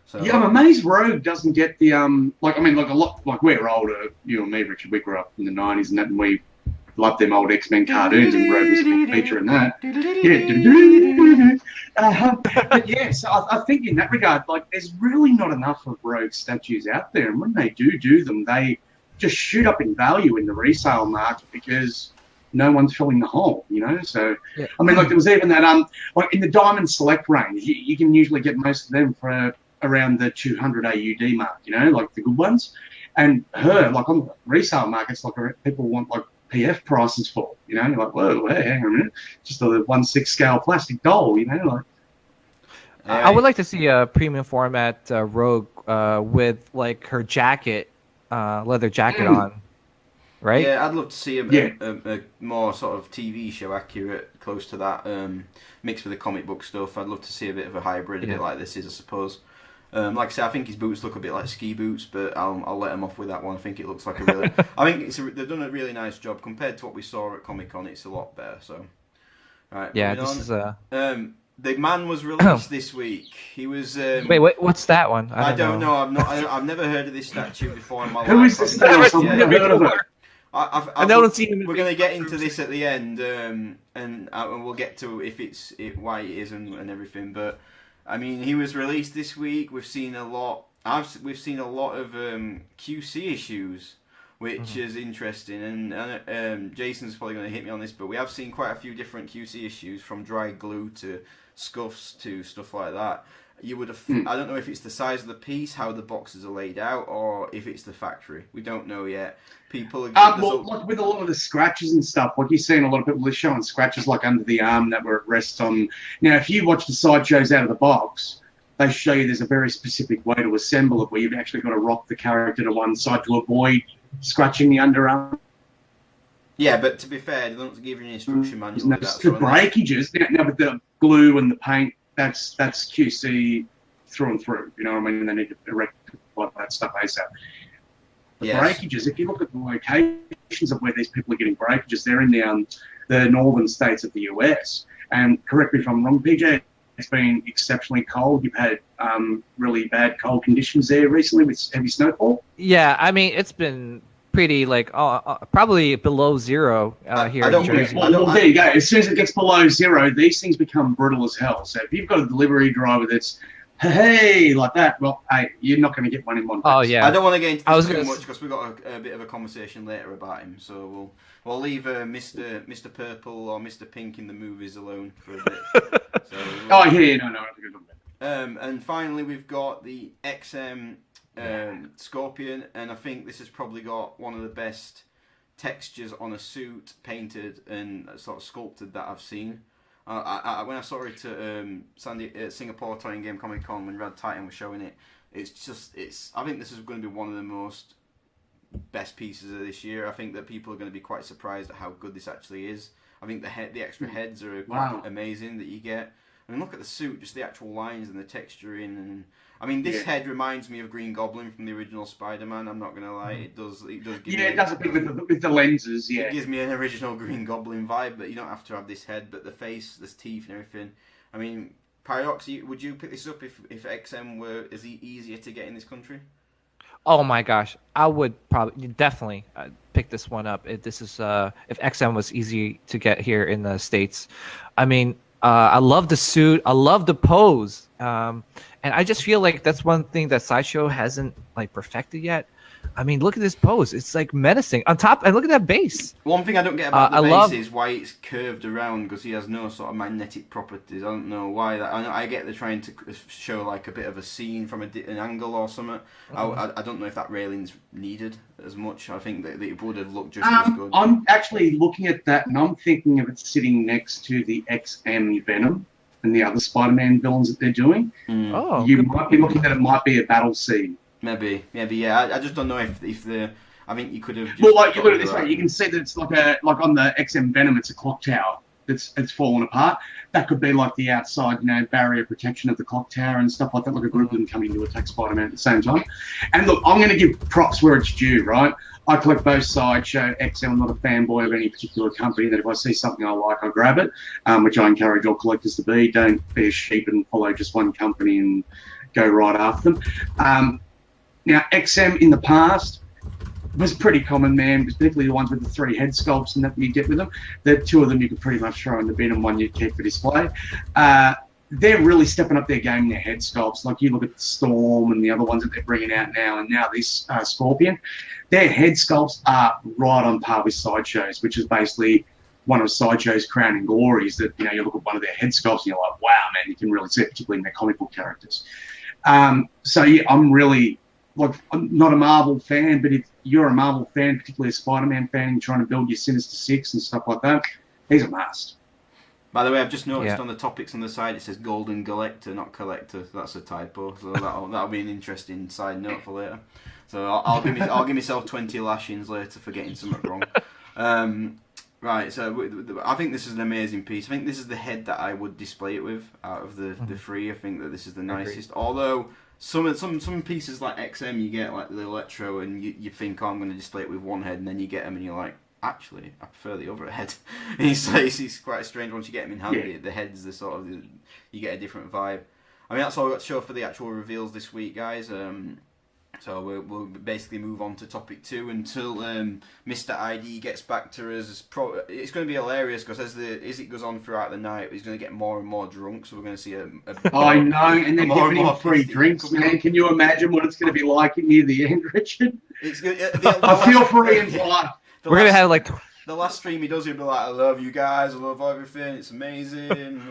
So, yeah, I'm amazed Rogue doesn't get the a lot, like we're older, you and me, Richard. We grew up in the '90s and that, and we loved them old X-Men cartoons, and Rogue was a big feature in that. But yes, I think in that regard, like there's really not enough of Rogue statues out there, and when they do them, they just shoot up in value in the resale market because no one's filling the hole, you know. So, yeah. I mean, like there was even that like in the Diamond Select range, you can usually get most of them for around the 200 AUD mark, you know, like the good ones. And like on the resale markets, like people want like PF prices for, you know, you're like, whoa, hey, hang on a minute, just a 1/6 scale plastic doll, you know, like. I would like to see a premium format Rogue with like her jacket. Leather jacket on, right? Yeah, I'd love to see a more sort of TV show accurate, close to that, mixed with the comic book stuff. I'd love to see a bit of a hybrid, a bit like this is, I suppose. Like I said, I think his boots look a bit like ski boots, but I'll let him off with that one. I think it looks like a really. I think they've done a really nice job compared to what we saw at Comic-Con. It's a lot better. So, right. Yeah, this is The Man was released this week. He was. Wait, what's that one? I don't know. I've never heard of this statue before in my life. Who is this? I've never heard of it. I don't see him. We're going to get into this at the end, and we'll get to why it is and everything. But I mean, he was released this week. We've seen a lot. We've seen a lot of QC issues, which is interesting. And Jason's probably going to hit me on this, but we have seen quite a few different QC issues, from dry glue to scuffs to stuff like that. You would have. I don't know if it's the size of the piece, how the boxes are laid out, or if it's the factory. We don't know yet. People are like with a lot of the scratches and stuff, like you're seeing a lot of people are showing scratches like under the arm that were at rest on. Now, if you watch the sideshows out of the box, they show you there's a very specific way to assemble it, where you've actually got to rock the character to one side to avoid scratching the underarm. Yeah, but to be fair, they don't give you an instruction manual. The breakages, now with the glue and the paint, that's QC through and through. You know what I mean? They need to erect that stuff ASAP. The breakages, if you look at the locations of where these people are getting breakages, they're in the northern states of the US. And correct me if I'm wrong, PJ, it's been exceptionally cold. You've had really bad cold conditions there recently with heavy snowfall. Yeah, I mean it's been pretty like probably below zero here in Jersey. Well, there you go. As soon as it gets below zero, these things become brittle as hell. So if you've got a delivery driver that's hey like that, well, hey, you're not going to get one in one piece. Oh yeah. I don't want to get into this too much because we've got a bit of a conversation later about him. So we'll leave Mr. Purple or Mr. Pink in the movies alone for a bit. So, no, I think good. And finally, we've got the XM Scorpion, and I think this has probably got one of the best textures on a suit, painted and sort of sculpted that I've seen. When I saw it at Singapore Toy and Game Comic Con when Rad Titan was showing it, I think this is going to be one of the most best pieces of this year. I think that people are going to be quite surprised at how good this actually is. I think the extra heads are quite amazing that you get. I mean, look at the suit, just the actual lines and the texturing, and I mean, this head reminds me of Green Goblin from the original Spider-Man. I'm not gonna lie, it does. Give me it does a bit with the lenses. Yeah, it gives me an original Green Goblin vibe, but you don't have to have this head. But the face, the teeth, and everything. I mean, Paradox, would you pick this up if XM were easier to get in this country? Oh my gosh, I would definitely pick this one up. If XM was easy to get here in the States. I mean, I love the suit. I love the pose. And I just feel like that's one thing that Sideshow hasn't like perfected yet. I mean, look at this pose. It's like menacing. On top, and look at that base. One thing I don't get about the base is why it's curved around, because he has no sort of magnetic properties. I don't know why that. I get they're trying to show like a bit of a scene from an angle or something. I don't know if that railing's needed as much. I think that it would have looked just as good. I'm actually looking at that, and I'm thinking of it sitting next to the XM Venom and the other Spider-Man villains that they're doing. You might be looking at it might be a battle scene. Maybe, yeah. I just don't know if the. I think you could have. Well, like you look at it this way, you can see that it's like on the XM Venom, it's a clock tower it's fallen apart. That could be like the outside, barrier protection of the clock tower and stuff like that. Like a group of them coming to attack Spider-Man at the same time. And look, I'm going to give props where it's due, right? I collect both Sideshow, XM. I'm not a fanboy of any particular company. That if I see something I like, I grab it, which I encourage all collectors to be. Don't be a sheep and follow just one company and go right after them. Now, XM in the past was pretty common, man, particularly the ones with the 3 head sculpts and that you get with them. The 2 of them you could pretty much throw in the bin and 1 you'd keep for display. They're really stepping up their game in their head sculpts. Like you look at the Storm and the other ones that they're bringing out now, and now this Scorpion. Their head sculpts are right on par with Sideshow's, which is basically one of Sideshow's crowning glories. That you look at one of their head sculpts and you're like, wow, man, you can really see it, particularly in their comic book characters. So yeah, I'm not a Marvel fan, but if you're a Marvel fan, particularly a Spider-Man fan, and you're trying to build your Sinister Six and stuff like that, he's a must. By the way, I've just noticed on the topics on the side it says Golden Collector, not Collector. That's a typo, so that'll be an interesting side note for later. So I'll give myself 20 lashings later for getting something wrong. Right, so I think this is an amazing piece. I think this is the head that I would display it with out of the 3. I think that this is the nicest. Although some pieces like XM you get like the Electro and you think, I'm going to display it with one head, and then you get them and you're like, actually, I prefer the other head. And it's quite strange once you get them in hand. Yeah. The head's you get a different vibe. I mean, that's all I've got to show for the actual reveals this week, guys. So we'll basically move on to topic 2 until Mr. ID gets back to us. It's going to be hilarious because as it goes on throughout the night, he's going to get more and more drunk. So we're going to see I know, and then giving him free drinks, man. Can you imagine what it's going to be like near the end, Richard? I feel free and fly. We're going to have like... The last stream he does, he'll be like, I love you guys, I love everything, it's amazing.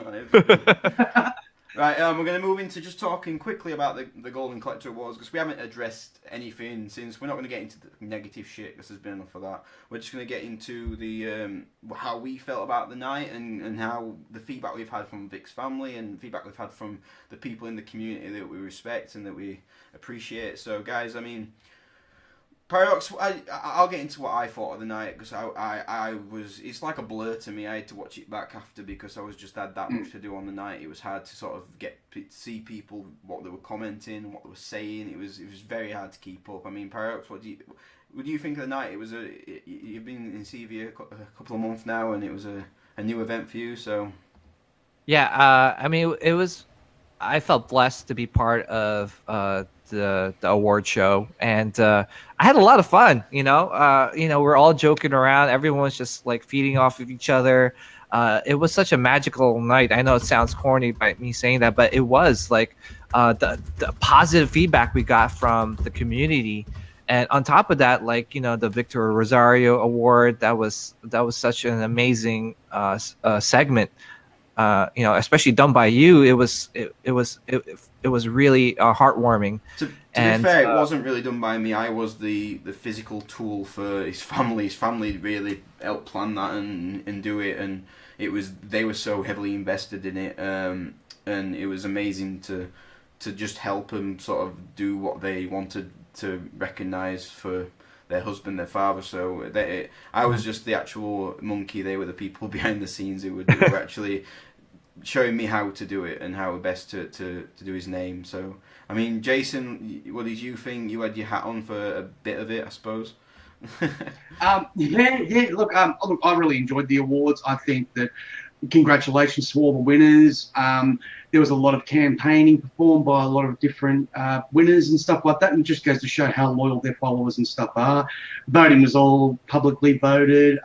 Right, we're going to move into just talking quickly about the Golden Collector Awards, because we haven't addressed anything since. We're not going to get into the negative shit, because there's been enough of that. We're just going to get into the how we felt about the night and how the feedback we've had from Vic's family and feedback we've had from the people in the community that we respect and that we appreciate. So, guys, I mean... Paradox, I'll get into what I thought of the night, because I was, it's like a blur to me. I had to watch it back after because I was just had that much to do on the night. It was hard to sort of see people, what they were commenting, what they were saying. It was very hard to keep up. I mean, Paradox, what do you think of the night? You've been in CV a couple of months now, and it was a new event for you, so... Yeah, I mean, it was. I felt blessed to be part of the award show, and I had a lot of fun. We're all joking around. Everyone was just like feeding off of each other. It was such a magical night. I know it sounds corny by me saying that, but it was like the positive feedback we got from the community. And on top of that, like the Victor Rosario Award, that was such an amazing segment, especially done by you. It was really heartwarming. To be And fair, it wasn't really done by me. I was the physical tool for his family. His family really helped plan that and do it, and they were so heavily invested in it, and it was amazing to just help them sort of do what they wanted to recognise for their husband, their father. So I was just the actual monkey. They were the people behind the scenes who were actually showing me how to do it and how best to do his name. So, I mean, Jason, what did you think? You had your hat on for a bit of it, I suppose. Yeah. Look, I really enjoyed the awards. I think that congratulations to all the winners. There was a lot of campaigning performed by a lot of different winners and stuff like that, and it just goes to show how loyal their followers and stuff are. Voting was all publicly voted.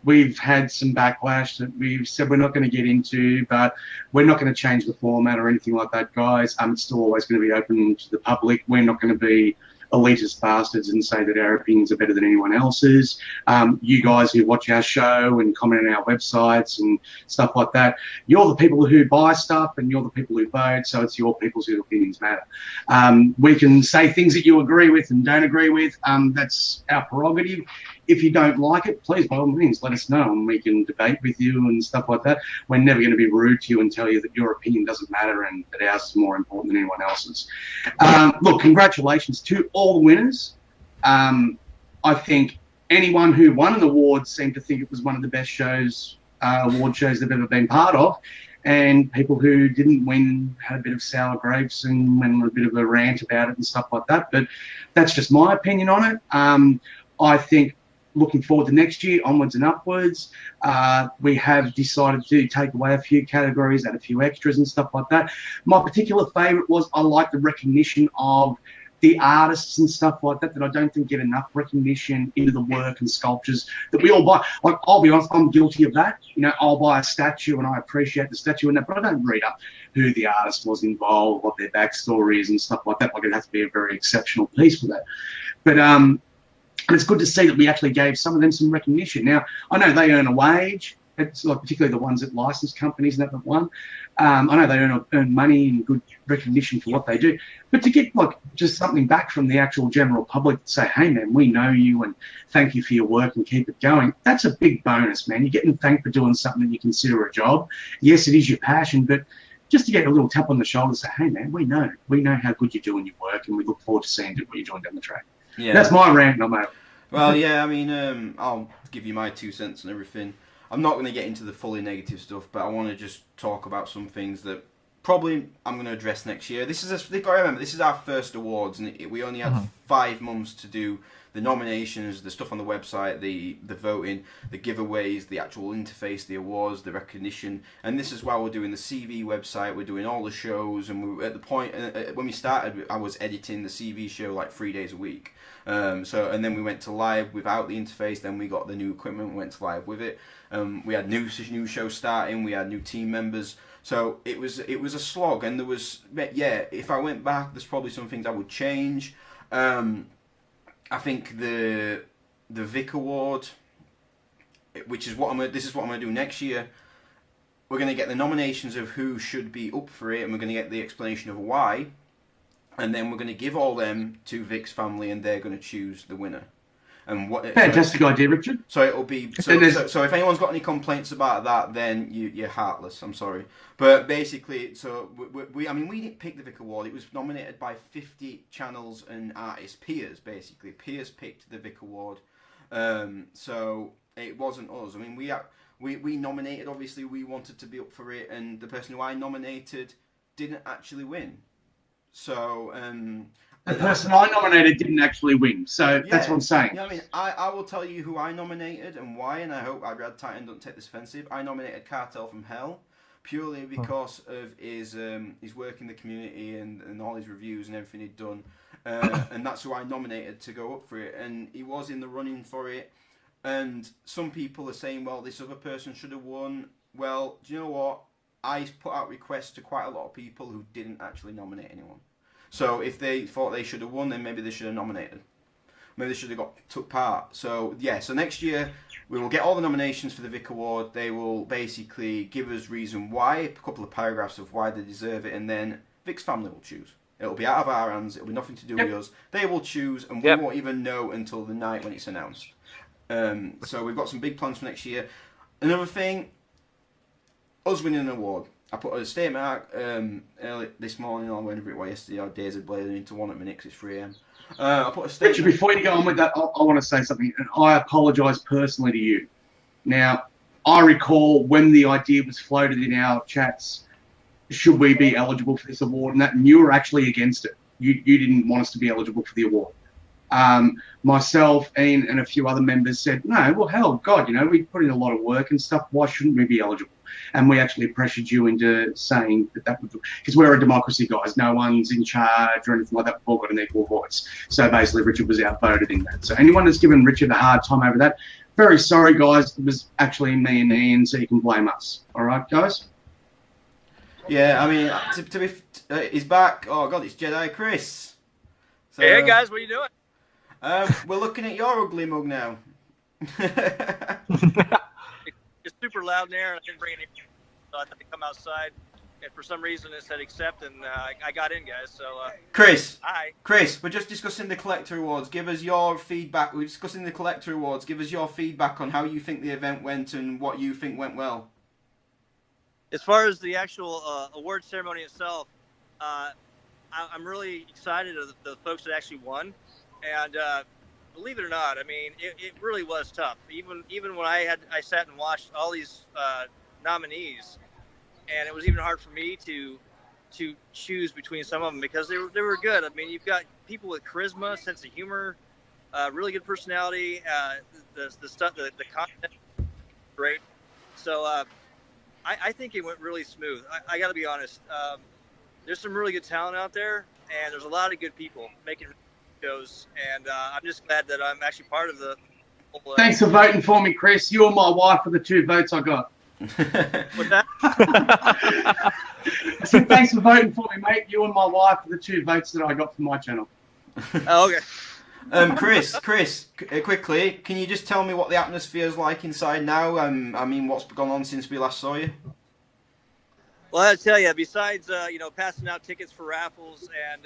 We've had some backlash that we've said we're not going to get into, but we're not going to change the format or anything like that, guys. It's still always going to be open to the public. We're not going to be elitist bastards and say that our opinions are better than anyone else's. You guys who watch our show and comment on our websites and stuff like that, you're the people who buy stuff and you're the people who vote, so it's your people's opinions matter. We can say things that you agree with and don't agree with. That's our prerogative. If you don't like it, please, by all means, let us know and we can debate with you and stuff like that. We're never going to be rude to you and tell you that your opinion doesn't matter and that ours is more important than anyone else's. Look, congratulations to all the winners. I think anyone who won an award seemed to think it was one of the best award shows they've ever been part of. And people who didn't win had a bit of sour grapes and went on a bit of a rant about it and stuff like that. But that's just my opinion on it. I think looking forward to next year, onwards and upwards, we have decided to take away a few categories, add a few extras and stuff like that. My particular favourite was I like the recognition of the artists and stuff like that I don't think get enough recognition into the work and sculptures that we all buy. Like, I'll be honest, I'm guilty of that. I'll buy a statue and I appreciate the statue and that, but I don't read up who the artist was involved, what their backstory is and stuff like that. Like, it has to be a very exceptional piece for that. But it's good to see that we actually gave some of them some recognition. Now, I know they earn a wage. It's like particularly the ones that license companies and that won. I know they earn money and good recognition for what they do. But to get just something back from the actual general public to say, hey, man, we know you and thank you for your work and keep it going, that's a big bonus, man. You're getting thanked for doing something that you consider a job. Yes, it is your passion, but just to get a little tap on the shoulder and say, hey, man, we know how good you're doing your work and we look forward to seeing what you're doing down the track. Yeah. That's my rant, not my... Well, yeah, I mean, I'll give you my 2 cents and everything. I'm not going to get into the fully negative stuff, but I want to just talk about some things that probably I'm going to address next year. You've got to remember, this is our first awards, and we only had 5 months to do the nominations, the stuff on the website, the voting, the giveaways, the actual interface, the awards, the recognition. And this is why we're doing the CV website, we're doing all the shows, and at the point, when we started, I was editing the CV show like 3 days a week. And then we went to live without the interface, then we got the new equipment, we went to live with it. We had new shows starting, we had new team members. So it was a slog, and there was, if I went back, there's probably some things I would change. I think the Vic Award, which is this is what I'm gonna do next year. We're gonna get the nominations of who should be up for it, and we're gonna get the explanation of why, and then we're gonna give all them to Vic's family, and they're gonna choose the winner. And fantastic idea, Richard. So it'll be so if anyone's got any complaints about that, then you're heartless. I'm sorry, but basically, so we didn't pick the Vic Award. It was nominated by 50 channels and artists, peers. Basically, peers picked the Vic Award. So it wasn't us. I mean, we nominated. Obviously, we wanted to be up for it, and the person who I nominated didn't actually win. So. The person I nominated didn't actually win, so that's what I'm saying. Yeah, I mean, I will tell you who I nominated and why, and I hope Rad Titan don't take this offensive. I nominated Cartel from Hell purely because of his work in the community and all his reviews and everything he'd done. And that's who I nominated to go up for it. And he was in the running for it. And some people are saying, well, this other person should have won. Well, do you know what? I put out requests to quite a lot of people who didn't actually nominate anyone. So if they thought they should have won, then maybe they should have nominated. Maybe they should have took part. So yeah, so next year we will get all the nominations for the Vic Award. They will basically give us reason why, a couple of paragraphs of why they deserve it, and then Vic's family will choose. It'll be out of our hands. It'll be nothing to do with us. They will choose, and we won't even know until the night when it's announced. So we've got some big plans for next year. Another thing, us winning an award. I put a statement out early this morning, or whenever it was yesterday, our days are blazing into 1 at minute 'cause it's 3 a.m. I put a statement. Richard, before you go on with that, I want to say something, and I apologise personally to you. Now, I recall when the idea was floated in our chats, should we be eligible for this award, and you were actually against it. You didn't want us to be eligible for the award. Myself, Ian, and a few other members said, no, well, hell, God, we put in a lot of work and stuff. Why shouldn't we be eligible? And we actually pressured you into saying that would, because we're a democracy, guys. No one's in charge or anything like that. We've all got an equal voice. So basically, Richard was outvoted in that. So anyone that's given Richard a hard time over that, very sorry, guys. It was actually me and Ian, so you can blame us. All right, guys? Yeah, I mean, to be, he's back. Oh, God, it's Jedi Chris. So, hey, guys, what are you doing? We're looking at your ugly mug now. It's super loud in there, and I didn't bring any, so I had to come outside. And for some reason, it said accept, and I got in, guys. So, Chris, hi. Chris, we're just discussing the Collector Awards. Give us your feedback. We're discussing the Collector Awards. Give us your feedback on how you think the event went and what you think went well. As far as the actual award ceremony itself, I'm really excited of the folks that actually won, and believe it or not, I mean, it really was tough. Even when I sat and watched all these nominees, and it was even hard for me to choose between some of them because they were good. I mean, you've got people with charisma, sense of humor, really good personality. The content, great. So I think it went really smooth. I got to be honest. There's some really good talent out there, and there's a lot of good people making shows, and I'm just glad that I'm actually part of the whole, Thanks for voting for me, Chris. You and my wife are the 2 votes I got. What's that? I said, thanks for voting for me, mate. You and my wife are the 2 votes that I got from my channel. Oh, okay. Chris, quickly, can you just tell me what the atmosphere is like inside now? I mean, what's gone on since we last saw you? Well, I tell you, besides passing out tickets for raffles and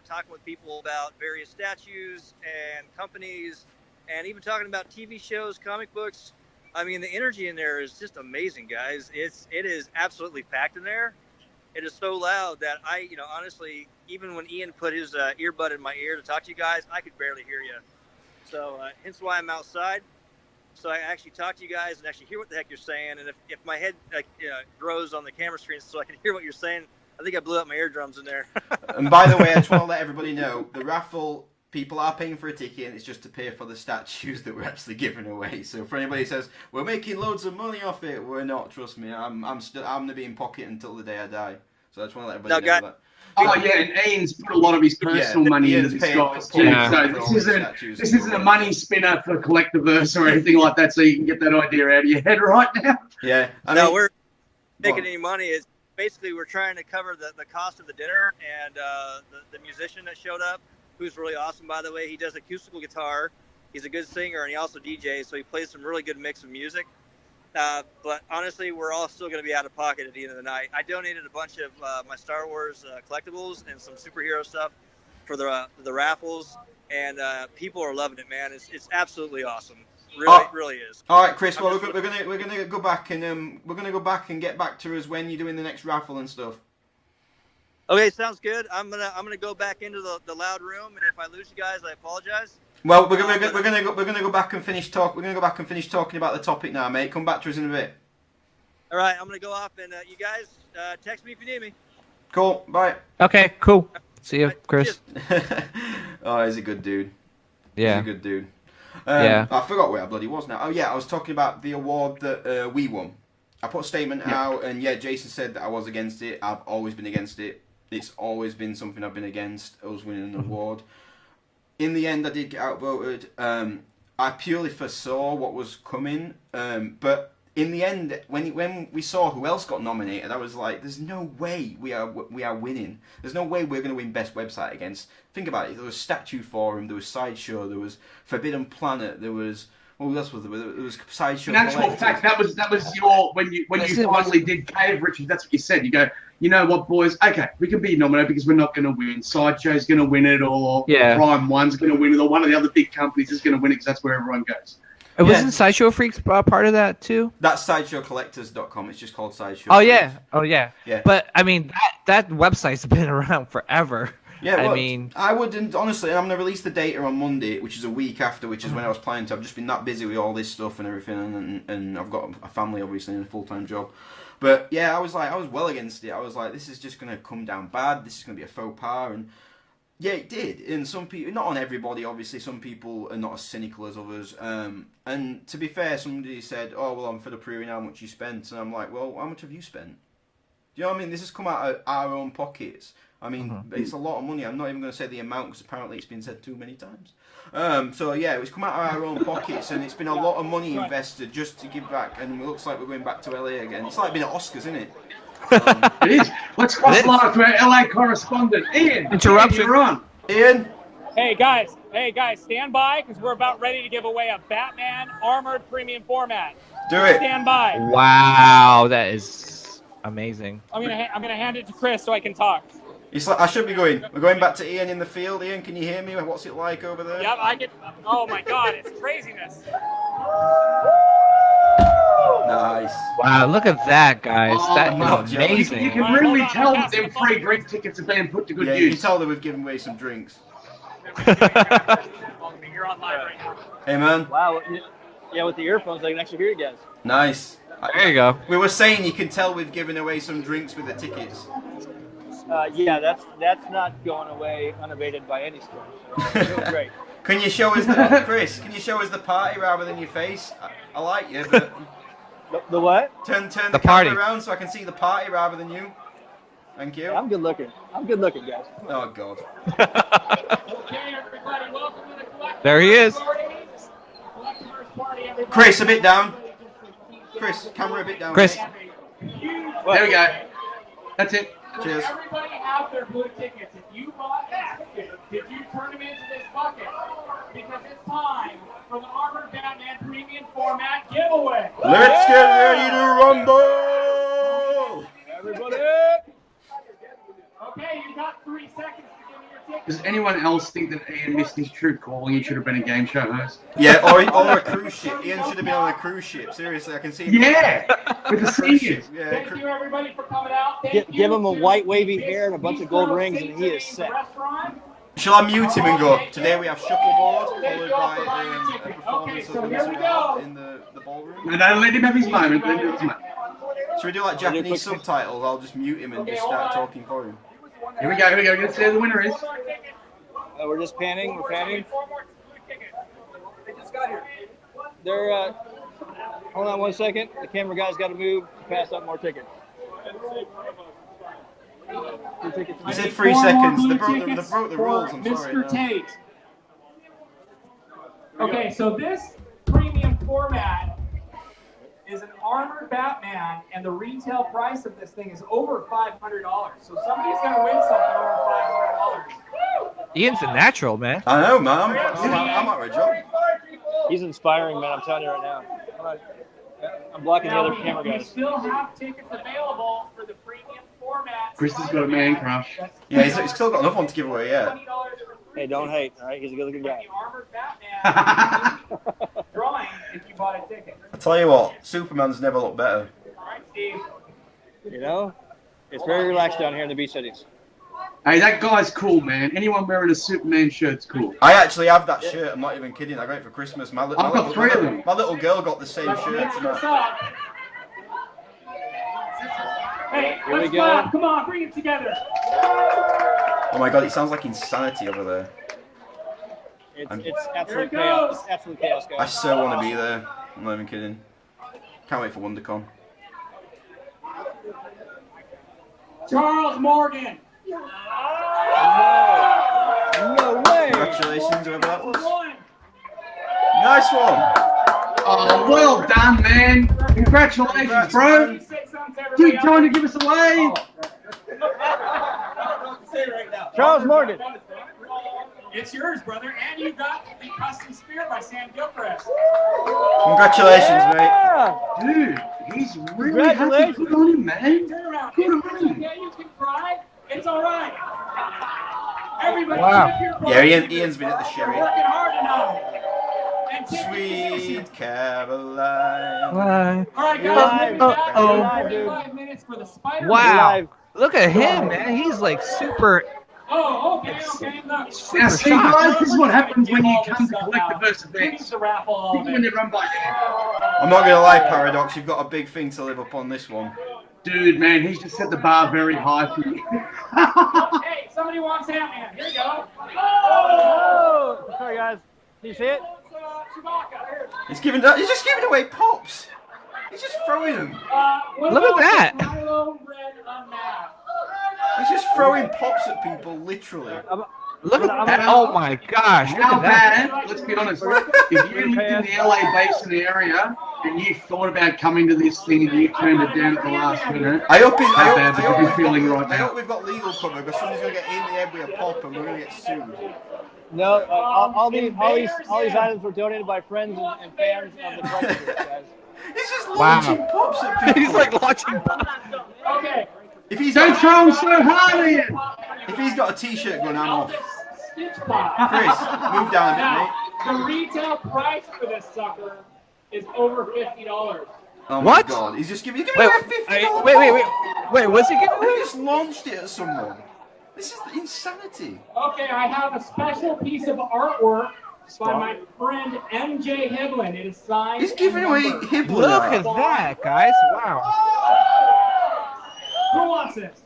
talking with people about various statues and companies, and even talking about TV shows, comic books, I mean, the energy in there is just amazing, guys. It is absolutely packed in there. It is so loud that honestly, even when Ian put his earbud in my ear to talk to you guys, I could barely hear you. So hence why I'm outside. So I actually talk to you guys and actually hear what the heck you're saying. And if my head grows on the camera screen so I can hear what you're saying, I think I blew up my eardrums in there. And by the way, I just want to let everybody know, the raffle, people are paying for a ticket, and it's just to pay for the statues that we're actually giving away. So for anybody who says, we're making loads of money off it, we're not, trust me. I'm going to be in pocket until the day I die. So I just want to let everybody know that. Oh yeah, and Ian's put a lot of his personal money into this, guys, too. So this isn't a money spinner for Collectiverse or anything like that, so you can get that idea out of your head right now. Yeah. We're making any money. It's basically we're trying to cover the cost of the dinner and the musician that showed up, who's really awesome, by the way. He does acoustical guitar. He's a good singer, and he also DJs, so he plays some really good mix of music. But honestly, we're all still going to be out of pocket at the end of the night. I donated a bunch of my Star Wars collectibles and some superhero stuff for the raffles, and people are loving it, man. It's absolutely awesome. Really is. All right, Chris. Well, we're gonna go back and we're gonna go back and get back to us when you're doing the next raffle and stuff. Okay, sounds good. I'm gonna go back into the loud room, and if I lose you guys, I apologize. Well, we're gonna go back and finish talk. We're gonna go back and finish talking about the topic now, mate. Come back to us in a bit. All right, I'm gonna go off, and you guys text me if you need me. Cool. Bye. Okay. Cool. See you, Chris. Oh, he's a good dude. Yeah. He's a good dude. Yeah. I forgot where I bloody was now. Oh yeah, I was talking about the award that we won. I put a statement out, and yeah, Jason said that I was against it. I've always been against it. It's always been something I've been against. Us winning an award. In the end, I did get outvoted. I purely foresaw what was coming, but in the end, when we saw who else got nominated, I was like, "There's no way we are winning. There's no way we're going to win Best Website against." Think about it. There was Statue Forum, there was Sideshow, there was Forbidden Planet, there was what else was there? There was Sideshow. In actual fact, that was your when you finally did Cave, Richard. That's what you said. You go, you know what, boys? Okay, we can be nominated because we're not going to win. Sideshow's going to win it, or Prime One's going to win it, or one of the other big companies is going to win it because that's where everyone goes. Wasn't Sideshow Freaks part of that too? That's SideshowCollectors.com. It's just called Sideshow. Oh Freaks. yeah. But I mean, that website's been around forever. Yeah, well, I mean, I wouldn't honestly. I'm gonna release the data on Monday, which is a week after, which is when I was planning to. I've just been that busy with all this stuff and everything, and I've got a family obviously and a full-time job. But yeah, I was well against it. I was like, this is just gonna come down bad. This is gonna be a faux pas, and yeah, it did. And some people, not on everybody, obviously, some people are not as cynical as others. And to be fair, somebody said, "Oh well, I'm for the pre-win. How much you spent?" And I'm like, "Well, how much have you spent?" Do you know what I mean? This has come out of our own pockets. I mean, it's a lot of money. I'm not even going to say the amount because apparently it's been said too many times. So yeah, it's come out of our own pockets, and it's been a lot of money invested just to give back. And it looks like we're going back to LA again. It's like being at Oscars, isn't it? It is. Let's cross live to our LA correspondent, Ian. Interruption. You're on. Ian. Hey guys, stand by because we're about ready to give away a Batman Armored Premium Format. Do it. Stand by. wow, that is amazing. I'm gonna hand it to Chris so I can talk. It's like, I should be going. We're going back to Ian in the field. Ian, can you hear me? What's it like over there? Yep, I can. Oh my God, it's craziness. Nice. Wow, look at that, guys. That my is God. amazing. You can really tell that them free drink tickets are being put to good Yeah, you can use. tell that we've given away some drinks. You're on live right now. Hey, man. Wow. Yeah, with the earphones, I can actually hear you guys. Nice. There you go. We were saying you can tell we've given away some drinks with the tickets. Yeah, that's not going away unabated by any stretch. So doing great. Can you show us the Chris? Can you show us the party rather than your face? I like you, but The what? turn the The camera party. around so I can see the party rather than you. Thank you. I'm good looking. Guys. Oh God. Okay, everybody, welcome to the Collectibles There he is. Party. Collectibles Party, everybody. Chris, a bit down. Chris, camera a bit down. Chris. mate. There we go. That's it. Cheers. Everybody have their blue tickets. If you bought that ticket, did you turn them into this bucket? Because it's time for the Armored Batman Premium Format giveaway. Let's get ready to rumble. Everybody. Okay, you got 3 seconds to give me your ticket. Does anyone else think that Ian missed his true calling? He should have been a game show host. Yeah, or a cruise ship. Ian should have been on a cruise ship. Seriously, I can see him. Yeah, with the Cruise seniors. ship. Yeah, Thank you, everybody, for coming out. Give him a white wavy hair and a bunch of gold rings, and he is set. Shall I mute him and go? Today we have shuffleboard, followed by a performance of the Wizard in the ballroom. No, don't let him have his moment. Let him have his moment. Should we do like Japanese subtitles? I'll just mute him and just start talking for him. Here we go. Let's see who the winner is. We're just panning. We're panning. They're. Hold on 1 second. The camera guy's got to move to pass out more tickets. You said 3 seconds. They broke the rules. I'm sorry. Mr. No. Tate. Okay, so this premium format is an armored Batman, and the retail price of this thing is over $500. So somebody's gonna win something over $500. Ian's a natural, man. I know, man. I'm out of a job. He's inspiring, man. I'm telling you right now. I'm blocking the other camera We guys. still have tickets available for the premium format. Chris has got a man crush. Yeah, he's still got another one to give away. Yeah. Hey, don't hate. All right, he's a good-looking guy. The armored Batman drawing if you bought a ticket. I tell you what, Superman's never looked better. All right, Steve. You know, it's very relaxed down here in the beach cities. Hey, that guy's cool, man. Anyone wearing a Superman shirt's cool. I actually have that shirt. I'm not even kidding. I got it for Christmas. I've got 3 of them. My little girl got the same shirt. What's up? Hey, Here we let's go. clap. Come on, bring it together. Oh my God, it sounds like insanity over there. It's absolute Here it chaos. goes. Absolute chaos, I guys. so want to be there. I'm not even kidding. Can't wait for WonderCon. Charles Morgan. No way. Congratulations, whoever that was. Nice one. Oh, well done, man. Congratulations, bro. Keep trying to give us away. Charles Morgan. It's yours, brother, and you got the custom spear by Sam Gilchrist. Congratulations, mate. Dude, he's really happy. Good on him, man. Turn around. Good on It's him. okay, you can cry. It's all right. Everybody, Wow. tip your Yeah, partners. Ian's been at the We're sherry. working hard tonight. And tip your position. Sweet Caroline. Bye. All right, guys, Live. we'll be back Uh-oh. in 45 minutes for the Spider-Man. Wow. Live. Look at him, man. He's like super. Oh, okay. Look. Now, see, guys, this is what happens when you come to Collectibles We need events. to raffle all of When it. they run by hand. I'm not gonna lie, Paradox, you've got a big thing to live up on this one. Dude, man, he's just set the bar very high for you. Hey, somebody wants Ant-Man. Here you go. Oh! Sorry, guys. Can you see it? Chewbacca. He's just giving away pops. He's just throwing them. What Look at about that. the Kylo Ren unmasked? He's just throwing pops at people, literally. Look at that. Oh my gosh. Look How at that. bad, let's be honest, if you lived in the LA basin area and you thought about coming to this thing and you turned it down at the last minute, I hope how bad would you be feeling right I now? hope we've got legal cover because somebody's gonna get in the head with a pop and we're gonna get sued. No, all these items were donated by friends and fans of the Collectibles, guys. He's just Wow. launching pops at people. He's like launching. Okay. If he's Don't got, throw him so hard, Ian! if he's got a t-shirt gun, I'm off. Stitch Pop. Chris, move down a bit, Now, mate. the retail price for this sucker is over $50. Oh What? my god, he's giving Wait, away wait, $50. wait. What's he giving He away? just launched it at someone. This is insanity. Okay, I have a special piece of artwork by my friend MJ Hiblin. It is signed. He's giving and away numbered. Hibbler. Look at that, guys. Wow. Who wants this?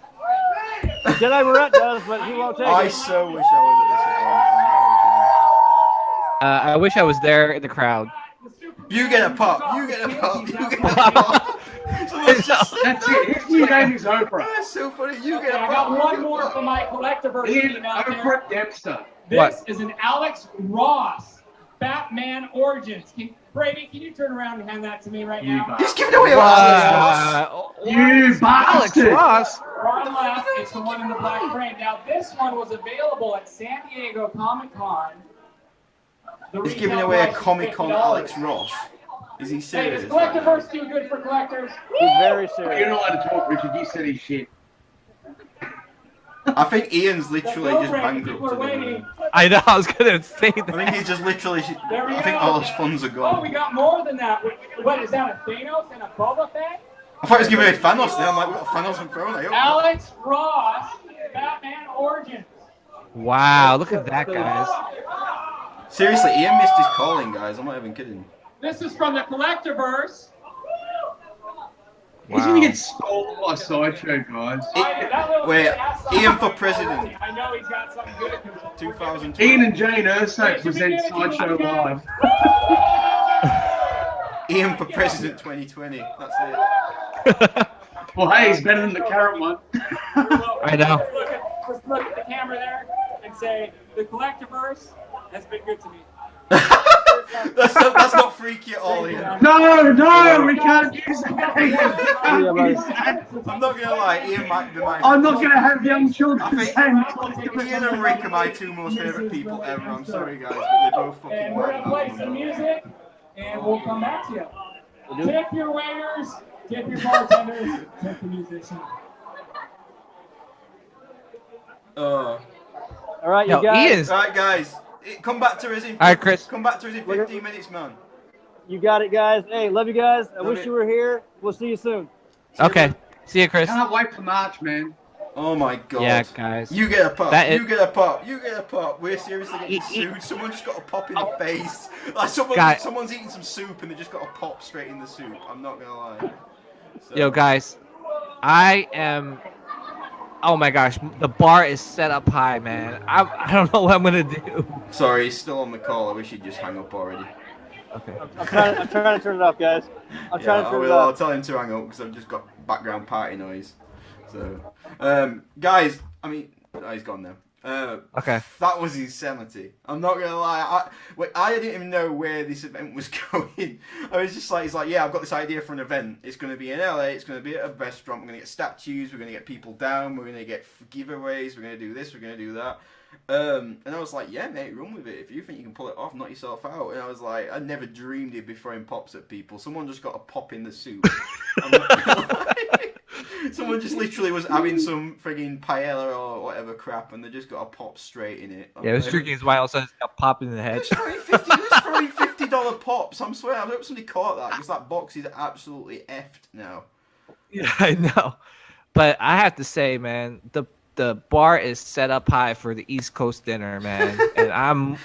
Jedi Morrett does, but he won't take I it. so wish I was at I wish I was there in the crowd. this event. You get a pop. You get a pop. You get a pop. Someone's just That's it, his new name is Oprah. That's so funny. You Okay, get a I pop. got you one get a more pop. for my Collectiverse Ian team out there. Oprah Dempster. This What? is an Alex Ross Batman Origins. Brady, can you turn around and hand that to me right You now? bastard. He's giving away Alex Ross. You Alex bastard! Ross. Bottom left, it's the one in the black frame. Now, this one was available at San Diego Comic Con. He's giving away a Comic Con Alex Ross. Is he Hey, serious? is Collectiverse too good for collectors? He's very You're serious. not allowed to talk, Richard. You said his shit. I think Ian's literally just People are bankrupted waiting. him. I know. I was gonna say I think that. he's just literally. There we I think go. all his funds are Oh, we gone. got more than that. What is that? A Thanos and a Boba Fett? I thought he was giving away Thanos. Then I'm like, we got Thanos and Throne. I hope not. Alex Ross, Batman Origins. Wow. Look at that, guys. Seriously, Ian missed his calling, guys. I'm not even kidding. This is from the Collectiverse. He's gonna get stolen by Sideshow, guys. Wait, Ian for president. I know he's got something good. 2020. Ian and Jane Urso present Sideshow Live. Ian for president 2020. That's it. Well, hey, he's better than the current one. I know. Just look at the camera there and say, the Collectiverse has been good to me. that's not freaky at all, Ian. No, we can't use that. I'm not gonna lie, Ian might be my. I'm not gonna have young I children think saying Ian and Rick are my two most favorite people ever. I'm sorry, guys, but they both fucking And we're work. going to play some music, and we'll come back to you. Tip your waiters, tip your bartenders, tip the musicians. All right, you Yo, guys. Ian's. Right, guys, come back to us in. All right, Chris. Come back to us in 15 minutes, man. You got it, guys. Hey, love you guys. I Love wish it. you were here. We'll see you soon. Okay. See you, Chris. Can't wait for March, man. Oh my god. Yeah, guys. You get a pop. That is- You get a pop. You get a pop. We're seriously getting sued. Someone just got a pop in the face. Like Guys. someone's eating some soup and they just got a pop straight in the soup. I'm not gonna lie. So, Yo, guys. I am. Oh my gosh, the bar is set up high, man. I don't know what I'm gonna do. Sorry, he's still on the call. I wish he'd just hang up already. Okay. I'm trying to turn it off, guys. I'm trying to turn it I'll off. tell him to hang up because I've just got background party noise. So, guys, I mean, he's gone now. Okay. That was insanity. I'm not gonna lie. I didn't even know where this event was going. I was just like, he's like, yeah, I've got this idea for an event. It's gonna be in LA. It's gonna be at a restaurant. We're gonna get statues. We're gonna get people down. We're gonna get giveaways. We're gonna do this. We're gonna do that. And I was like, yeah, mate, run with it. If you think you can pull it off, knock yourself out. And I was like, I never dreamed he'd be throwing pops at people. Someone just got a pop in the soup. Someone just literally was having some frigging paella or whatever crap, and they just got a pop straight in it. Yeah, it was drinking his wine, all of a sudden got popped in the head. He was throwing $50 pops. I'm swearing, I hope somebody caught that, because that box is absolutely effed now. Yeah, I know. But I have to say, man, the bar is set up high for the East Coast dinner, man. And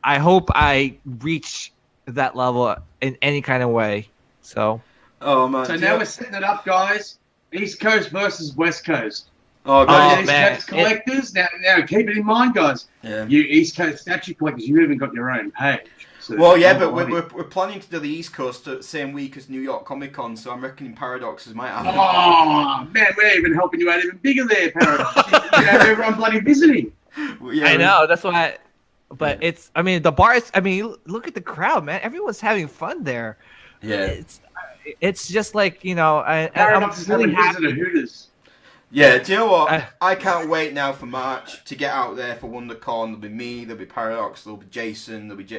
I hope I reach that level in any kind of way. So. Oh man. So now we're setting it up, guys. East Coast versus West Coast. Oh, guys. East Coast collectors. Now keep it in mind, guys. Yeah. You East Coast statue collectors, you even got your own page. So well, yeah, but we're planning to do the East Coast the same week as New York Comic Con, so I'm reckoning Paradoxes might happen. Oh man, we're even helping you out even bigger there, Paradox. You have everyone bloody visiting. Well, yeah, I know, that's why. But it's, I mean, the bars. I mean, look at the crowd, man. Everyone's having fun there. Yeah. It's just like, you know, Paradox is I'm really having visitor Hooters. Yeah, do you know what? I can't wait now for March to get out there for WonderCon. There'll be me, there'll be Paradox, there'll be Jason, there'll be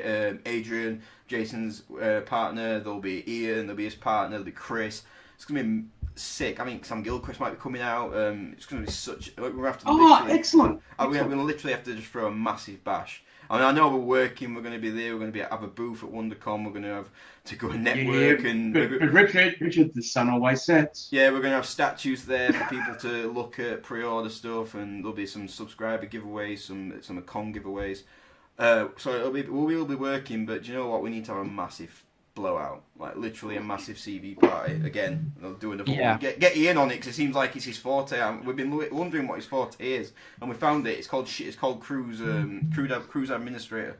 Adrian, Jason's partner, there'll be Ian, there'll be his partner, there'll be Chris. It's going to be sick. I mean, Sam Gilchrist might be coming out. It's going to be such... We're going to have to excellent. We're going to literally have to just throw a massive bash. I mean, I know we're working, we're going to be there, we're going to have a booth at WonderCon, we're going to have to go and network. But Richard, the sun always sets. Yeah, we're going to have statues there for people to look at, pre-order stuff, and there'll be some subscriber giveaways, some con giveaways. So we'll be working, but do you know what? We need to have a massive blowout, like literally a massive CV party again. They'll do another one. Get Ian on it, because it seems like it's his forte. We've been wondering what his forte is, and we found it. It's called Cruise Administrator.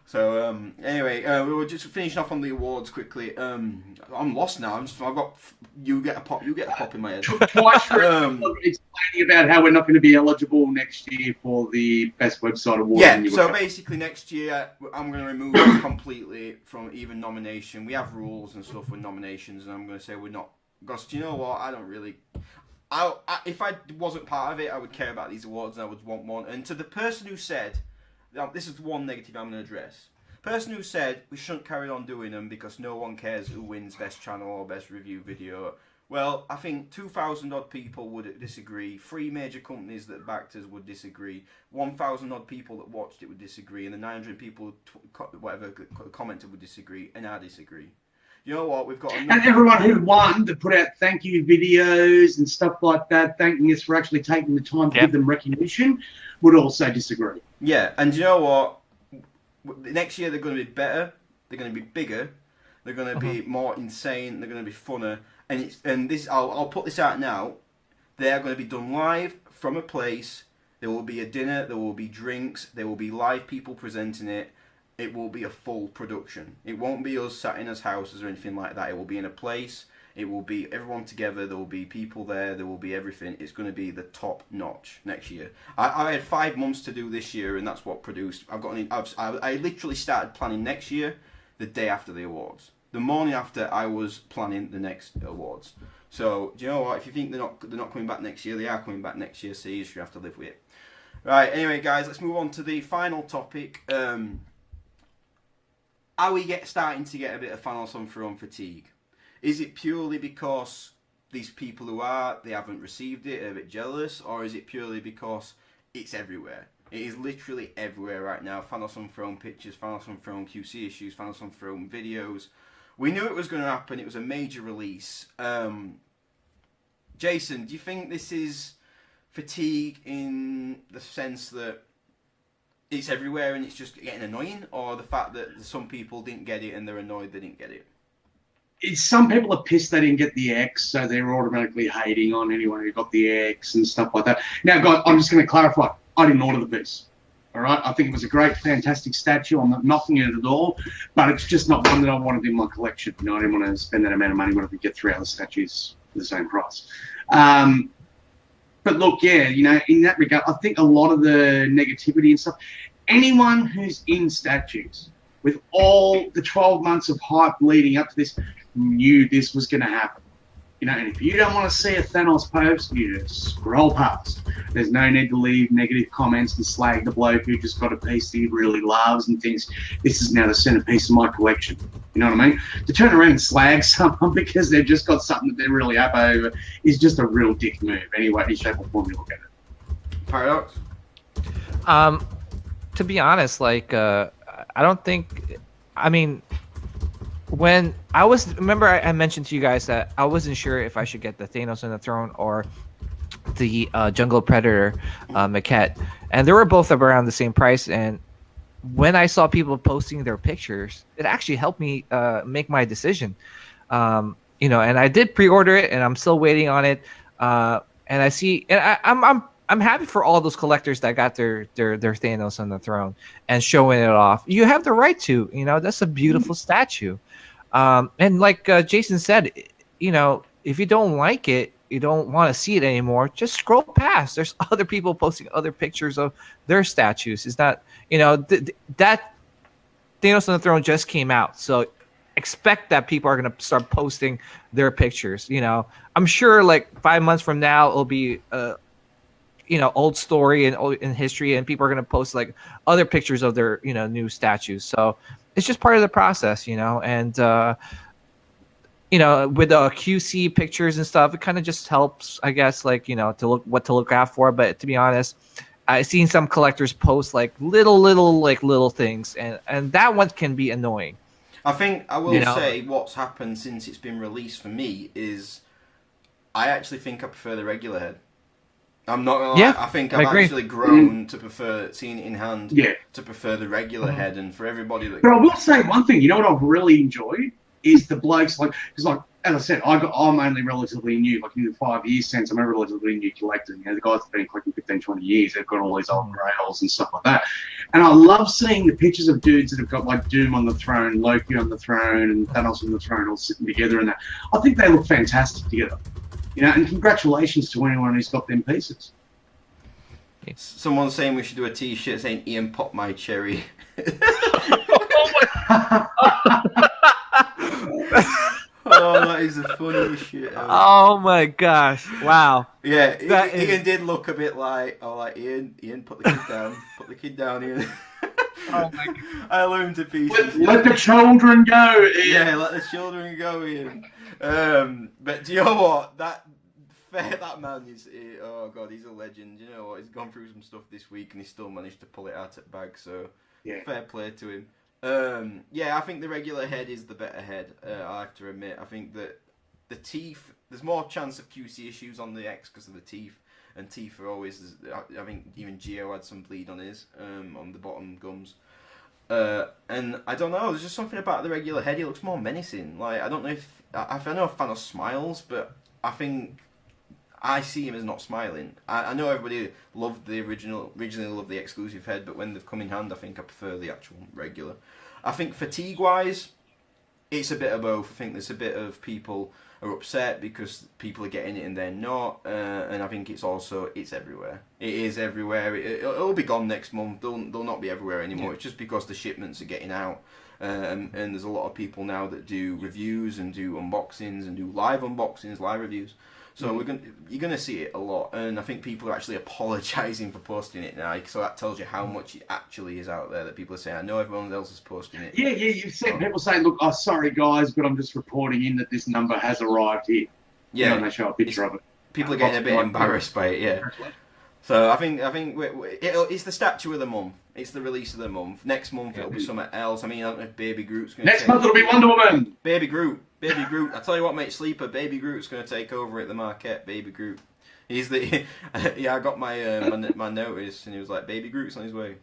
So anyway, we were just finishing off on the awards quickly. I'm lost now. You get a pop in my head. Twice for explaining about how we're not going to be eligible next year for the Best Website Award. Yeah, so basically next year I'm going to remove it completely from even nomination. We have rules and stuff with nominations, and I'm going to say we're not. Because do you know what? I don't really. If I wasn't part of it, I would care about these awards and I would want one. And to the person who said, this is one negative I'm going to address. Person who said we shouldn't carry on doing them because no one cares who wins Best Channel or Best Review Video. Well, I think 2,000 odd people would disagree. 3 major companies that backed us would disagree. 1,000 odd people that watched it would disagree, and the 900 people commented would disagree, and I disagree. You know what? We've got. And everyone who won to put out thank you videos and stuff like that, thanking us for actually taking the time to give them recognition, would also disagree. Yeah, and you know what? Next year they're going to be better. They're going to be bigger. They're going to be more insane. They're going to be funner. And this, I'll put this out now. They are going to be done live from a place. There will be a dinner. There will be drinks. There will be live people presenting it. It will be a full production. It won't be us sat in us houses or anything like that. It will be in a place. It will be everyone together. There will be people there. There will be everything. It's going to be the top notch next year. I had 5 months to do this year, and that's what produced. I literally started planning next year the day after the awards. The morning after, I was planning the next awards. So do you know what? If you think they're not coming back next year, they are coming back next year. So you just have to live with it. Right. Anyway, guys, let's move on to the final topic. Are we starting to get a bit of Thanos on Throne fatigue? Is it purely because these people they haven't received it, are a bit jealous, or is it purely because it's everywhere? It is literally everywhere right now. Thanos on Throne pictures, Thanos on Throne QC issues, Thanos on Throne videos. We knew it was going to happen. It was a major release. Jason, do you think this is fatigue in the sense that it's everywhere and it's just getting annoying, or the fact that some people didn't get it and they're annoyed they didn't get it? Some people are pissed they didn't get the X, so they're automatically hating on anyone who got the X and stuff like that. Now, guys, I'm just going to clarify. I didn't order the piece. All right? I think it was a great, fantastic statue. I'm not knocking it at all, but it's just not one that I wanted in my collection. You know, I didn't want to spend that amount of money when I could get 3 other statues for the same price. But look, yeah, you know, in that regard, I think a lot of the negativity and stuff, anyone who's in statues with all the 12 months of hype leading up to this knew this was going to happen. You know, and if you don't want to see a Thanos post, you just scroll past. There's no need to leave negative comments and slag the bloke who just got a piece that he really loves and thinks this is now the centerpiece of my collection. You know what I mean? To turn around and slag someone because they've just got something that they're really up over is just a real dick move. Anyway, any shape or form you look at it. Paradox? To be honest, like, I don't think, I mean, when I was, remember I mentioned to you guys that I wasn't sure if I should get the Thanos on the throne or the Jungle Predator maquette, and they were both around the same price. And when I saw people posting their pictures, it actually helped me make my decision. You know, and I did pre-order it, and I'm still waiting on it. And I see, and I'm happy for all those collectors that got their Thanos on the throne and showing it off. You have the right to, you know, that's a beautiful statue. And like Jason said, you know, if you don't like it, you don't want to see it anymore, just scroll past. There's other people posting other pictures of their statues. It's not, you know, that Thanos on the throne just came out. So expect that people are going to start posting their pictures. You know, I'm sure like 5 months from now, it'll be, you know, old story and in history, and people are going to post like other pictures of their, you know, new statues. So it's just part of the process, you know, and, you know, with the QC pictures and stuff, it kind of just helps, I guess, like, you know, to look out for. But to be honest, I've seen some collectors post like little things, and that one can be annoying. I think I will say what's happened since it's been released for me is I actually think I prefer the regular head. I'm not gonna lie. I think I've actually grown to prefer seeing it in hand. Yeah. To prefer the regular head, and for everybody that. But I will say one thing. You know what I've really enjoyed is the blokes like, because like as I said, I'm only relatively new. Like in the 5 years since, I'm a relatively new collector. You know, the guys have been collecting 15, 20 years. They've got all these old grails and stuff like that. And I love seeing the pictures of dudes that have got like Doom on the throne, Loki on the throne, and Thanos on the throne, all sitting together. And that, I think they look fantastic together. You know, and congratulations to anyone who's got them pieces. Someone's saying we should do a T-shirt saying "Ian pop my cherry." Oh, that is the funniest shit ever. Oh my gosh! Wow. Yeah, Ian did look a bit like, Ian, put the kid down, Ian. Oh my God. I love him to pieces. Let the children go, Ian. Yeah, let the children go, Ian. But do you know what? That man is, oh God, he's a legend. You know what? He's gone through some stuff this week and he still managed to pull it out at bag. So fair play to him. I think the regular head is the better head. I have to admit. I think that the teeth, there's more chance of QC issues on the X because of the teeth, and teeth are always. I think even Gio had some bleed on his, on the bottom gums. And I don't know. There's just something about the regular head. He looks more menacing. Like I don't know if I know if Thanos smiles, but I think I see him as not smiling. I know everybody loved the originally loved the exclusive head, but when they've come in hand, I think I prefer the actual regular. I think fatigue-wise, it's a bit of both. I think there's a bit of people are upset because people are getting it and they're not, and I think it's everywhere. It is everywhere. It'll be gone next month. They'll not be everywhere anymore. Yeah. It's just because the shipments are getting out, and there's a lot of people now that do reviews and do unboxings and do live unboxings, live reviews. So you're gonna see it a lot, and I think people are actually apologising for posting it now. So that tells you how much it actually is out there that people are saying. I know everyone else is posting it. Yeah. You've seen people saying, "Look, sorry guys, but I'm just reporting in that this number has arrived here." Yeah, and they show a picture of it. People are getting a bit embarrassed by it. Yeah. So I think it's the statue of the month. It's the release of the month. Next month it'll be something else. I mean, I don't know if Baby Groot's going to Next month it'll be Wonder Woman. Baby Groot. I tell you what, mate, Sleeper. Baby Groot's going to take over at the Marquette. Baby Groot. He's the I got my notice and he was like, Baby Groot's on his way.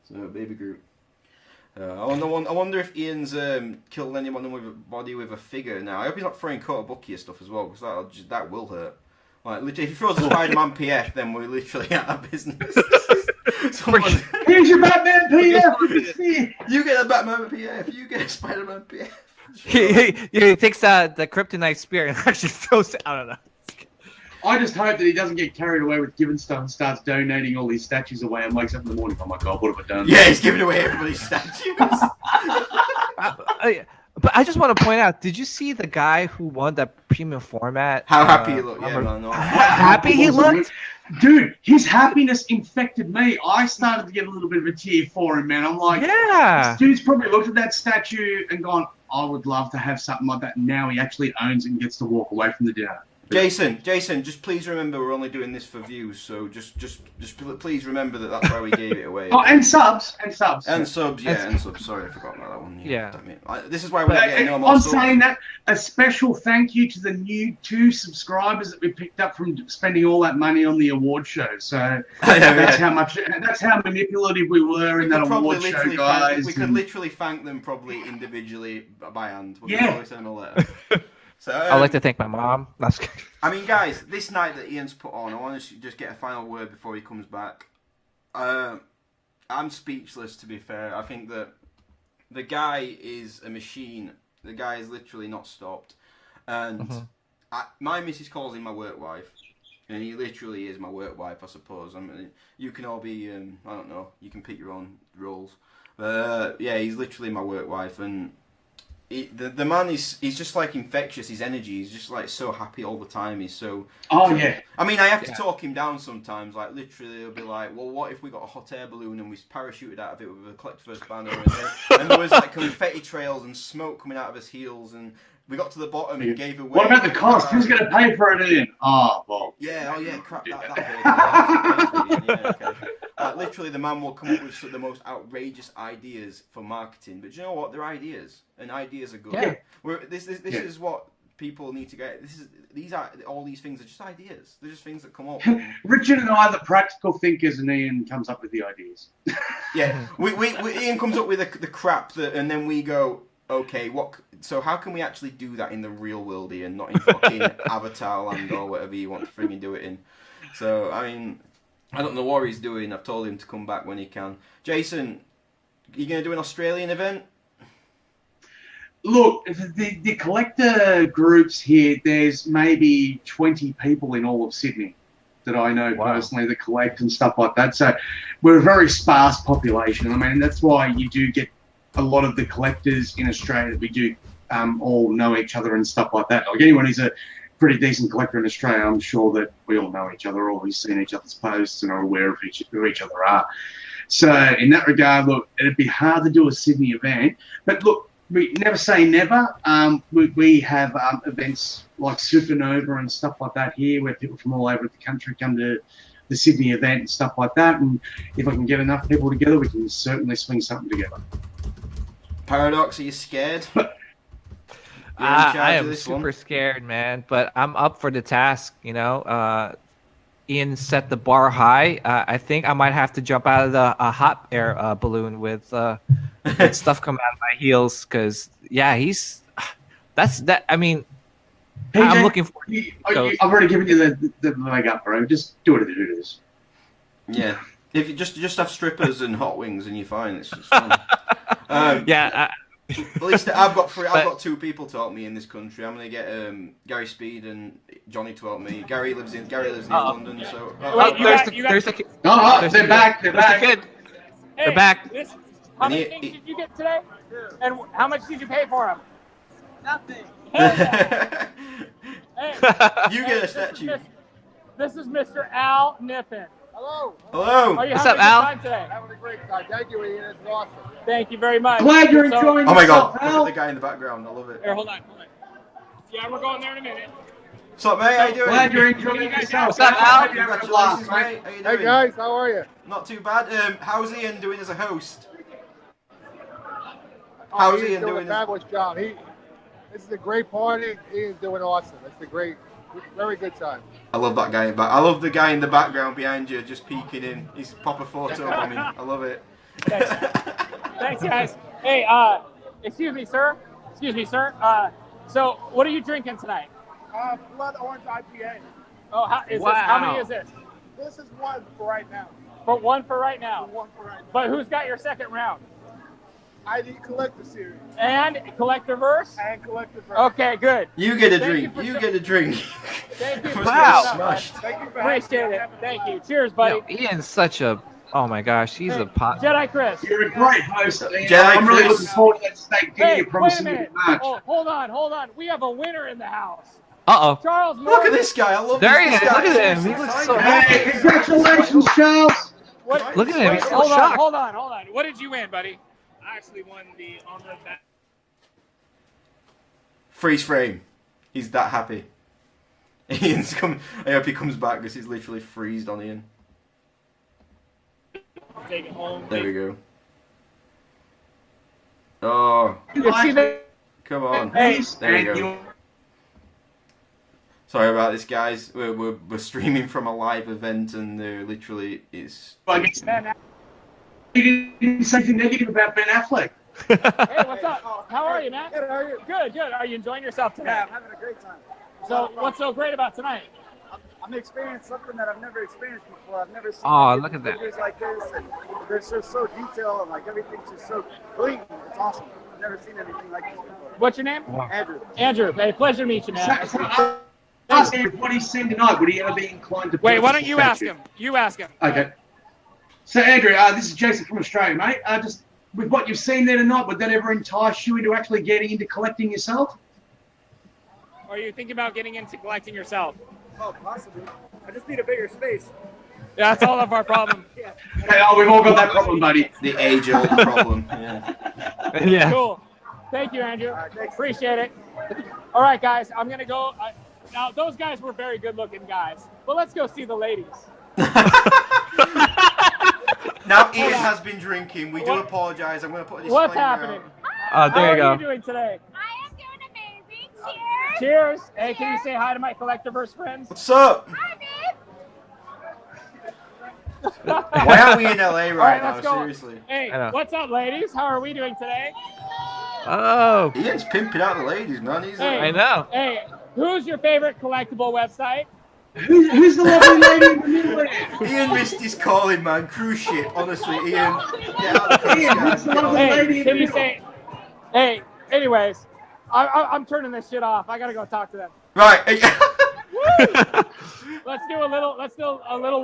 So Baby Groot. I wonder if Ian's killed anyone with a body with a figure now. I hope he's not throwing Kotobukiya stuff as well, because that will hurt. Like, literally, if he throws a Spider-Man PF, then we're literally out of business. Here's your Batman PF! You get a Batman PF, you get a Spider-Man PF. He takes the kryptonite spear and actually throws it. I don't know. I just hope that he doesn't get carried away with giving stuff and starts donating all these statues away and wakes up in the morning. Oh my God, what have I done? Yeah, he's giving away everybody's statues. But I just want to point out, did you see the guy who won that premium format? How happy he looked. Yeah, man. How happy he looked? Dude, his happiness infected me. I started to get a little bit of a tear for him, man. I'm like, Yeah. this dude's probably looked at that statue and gone, I would love to have something like that. And now he actually owns it and gets to walk away from the dinner. Jason, just please remember we're only doing this for views, so just please remember that's why we gave it away. Oh, and subs. And subs. Sorry, I forgot about that one. Yeah. This is why we're not getting no more I'm subs. saying that a special thank you to the new 2 subscribers that we picked up from spending all that money on the award show. So that's how manipulative we were in that award show, guys. We could literally thank them probably individually by hand. We could Yeah. always send them a letter. So, I'd like to thank my mom. I mean, guys, this night that Ian's put on, I want to just get a final word before he comes back. I'm speechless, to be fair. I think that the guy is a machine. The guy is literally not stopped. And my missus calls him my work wife. And he literally is my work wife, I suppose. I mean, you can all be, I don't know, you can pick your own roles. But, yeah, he's literally my work wife. And the man he's just like infectious. His energy, he's just like so happy all the time. He's so. Yeah. I mean, I have to talk him down sometimes. Like literally, he'll be like, "Well, what if we got a hot air balloon and we parachuted out of it with a Collectibles banner, and there was like confetti trails and smoke coming out of his heels, and we got to the bottom and gave away." What about the cost? Who's going to pay for it, Ian? Oh, well. Yeah. Oh, yeah. Crap. That hurt. Yeah. Okay. Literally, the man will come up with the most outrageous ideas for marketing. But do you know what? They're ideas, and ideas are good. Yeah. This is what people need to get. All these things are just ideas. They're just things that come up. Richard and I are the practical thinkers, and Ian comes up with the ideas. Yeah, Ian comes up with the crap and then we go, okay, so how can we actually do that in the real world, Ian, not in fucking Avatar Land or whatever you want to frigging do it in? So I mean, I don't know what he's doing. I've told him to come back when he can. Jason, you going to do an Australian event? Look, the collector groups here, there's maybe 20 people in all of Sydney that I know personally that collect and stuff like that. So we're a very sparse population. I mean, that's why you do get a lot of the collectors in Australia. We do all know each other and stuff like that. Like anyone who's a pretty decent collector in Australia, I'm sure that we all know each other, or we've seen each other's posts and are aware of who each other are. So in that regard, look, it'd be hard to do a Sydney event. But look, we never say never. We have events like Supernova and stuff like that here, where people from all over the country come to the Sydney event and stuff like that. And if I can get enough people together, we can certainly swing something together. Paradox, are you scared? I am super scared, man. But I'm up for the task. You know, Ian set the bar high. I think I might have to jump out of the hot air balloon with stuff coming out of my heels, because I mean, PJ, I'm looking for. I've already given you the leg up, bro. Just do it if it is. Yeah, if you just have strippers and hot wings and you're fine. It's just fun. At least I've got 2 people to help me in this country. I'm gonna get Gary Speed and Johnny to help me. Gary lives in London, so. There's a kid. They're back. They're back. Hey, they're back. How many things did you get today? And how much did you pay for them? Nothing. Hey, You get a statue. This is Mr. Al Nippon. Hello. Hello. Are you What's having up, a Al? good time today? Having a great time. Thank you, Ian. It's awesome. Thank you very much. Glad you're enjoying Oh my yourself, God! Al. Look at the guy in the background. I love it. Here, hold on. Yeah, we're going there in a minute. What's up, mate? How you doing? Glad you're enjoying yourself. What's up, Al? Hope you're having a blast, Congratulations, mate. mate. How you doing? Hey, guys. How are you? Not too bad. How's Ian doing as a host? Oh, How's Ian's Ian doing doing? a fabulous job. This is a great party. Ian's doing awesome. It's a very good time. I love that guy. I love the guy in the background behind you, just peeking in. He's pop a photo of me. I love it. Thanks, guys. Hey, excuse me, sir. So, what are you drinking tonight? Blood Orange IPA. Oh, how many is this? This is one for right now. One for right now. One for right now. But who's got your second round? ID Collector Series. And Collectorverse? And Collectorverse. Okay, good. You get a Thank drink. you You for- get a drink. Thank you. Who's Wow. getting smashed? Thank you for Appreciate it. Thank you. Cheers, buddy. Yo, Ian's such a. Oh my gosh, he's Hey, a pot. Jedi Chris. You're a great host. Jedi I'm really Chris. looking forward to that steak dinner Hey, you're wait a promising me in minute. March. Oh, hold on. We have a winner in the house. Uh oh. Charles Look Morrett. at this guy. I love There he this is. guy. Look at him. He looks so Hey, congratulations, Charles. What, Look at him. He's so hold shocked. on. What did you win, buddy? I actually won the armored bat. Freeze frame. He's that happy. Ian's coming. I hope he comes back because he's literally freezed on Ian. Take it home. There we go. Oh, You see the come on. Hey. There we go. Sorry about this, guys. We're streaming from a live event, and literally is. I guess you didn't say anything negative about Ben Affleck. Hey, what's up? How are you, man? Good, how are you? Good. Are you enjoying yourself Yeah, tonight? I'm having a great time. So, what's so great about tonight? I'm experiencing something that I've never experienced before. I've never seen Aw, look at that. figures like this, and they're just so detailed, and like everything's just so clean. It's awesome. I've never seen anything like this before. What's your name? Andrew. Andrew. Hey, pleasure to meet you, man. So, ask him what he's seen tonight. Would he ever be inclined to? Wait, why purchase don't you the ask statue? him? You ask him. Okay. So, Andrew, this is Jason from Australia, mate. Just with what you've seen there tonight, would that ever entice you into actually getting into collecting yourself? Or are you thinking about getting into collecting yourself? Oh, possibly. I just need a bigger space. Yeah, that's all of our problem. Yeah. Hey, we've all got that problem, buddy. The age-old problem. Yeah. Yeah. Cool. Thank you, Andrew. Thanks. Appreciate it. All right, guys, I'm gonna go. Now, those guys were very good-looking guys, but let's go see the ladies. Now Ian has been drinking. We do What- apologise. I'm going to put a disclaimer What's happening? out. There you How go. are you doing today? I am doing amazing. Cheers. Cheers. Hey, can you say hi to my Collectorverse friends? What's up? Hi, babe. Why aren't we in LA right, right, now? let's go. Seriously. Hey, I know. what's up, ladies? How are we doing today? Oh. Ian's pimping out the ladies, man. He's Hey. I know. Hey, who's your favorite collectible website? Who's the lovely lady in the middle there? Ian missed his calling, man. Cruise ship. Honestly, Ian. Get out of the Ian, cruise who's the guys. Get lovely on. lady Hey, in the can you middle? say? Hey, anyways, I'm turning this shit off. I gotta go talk to them. Right. Let's do a little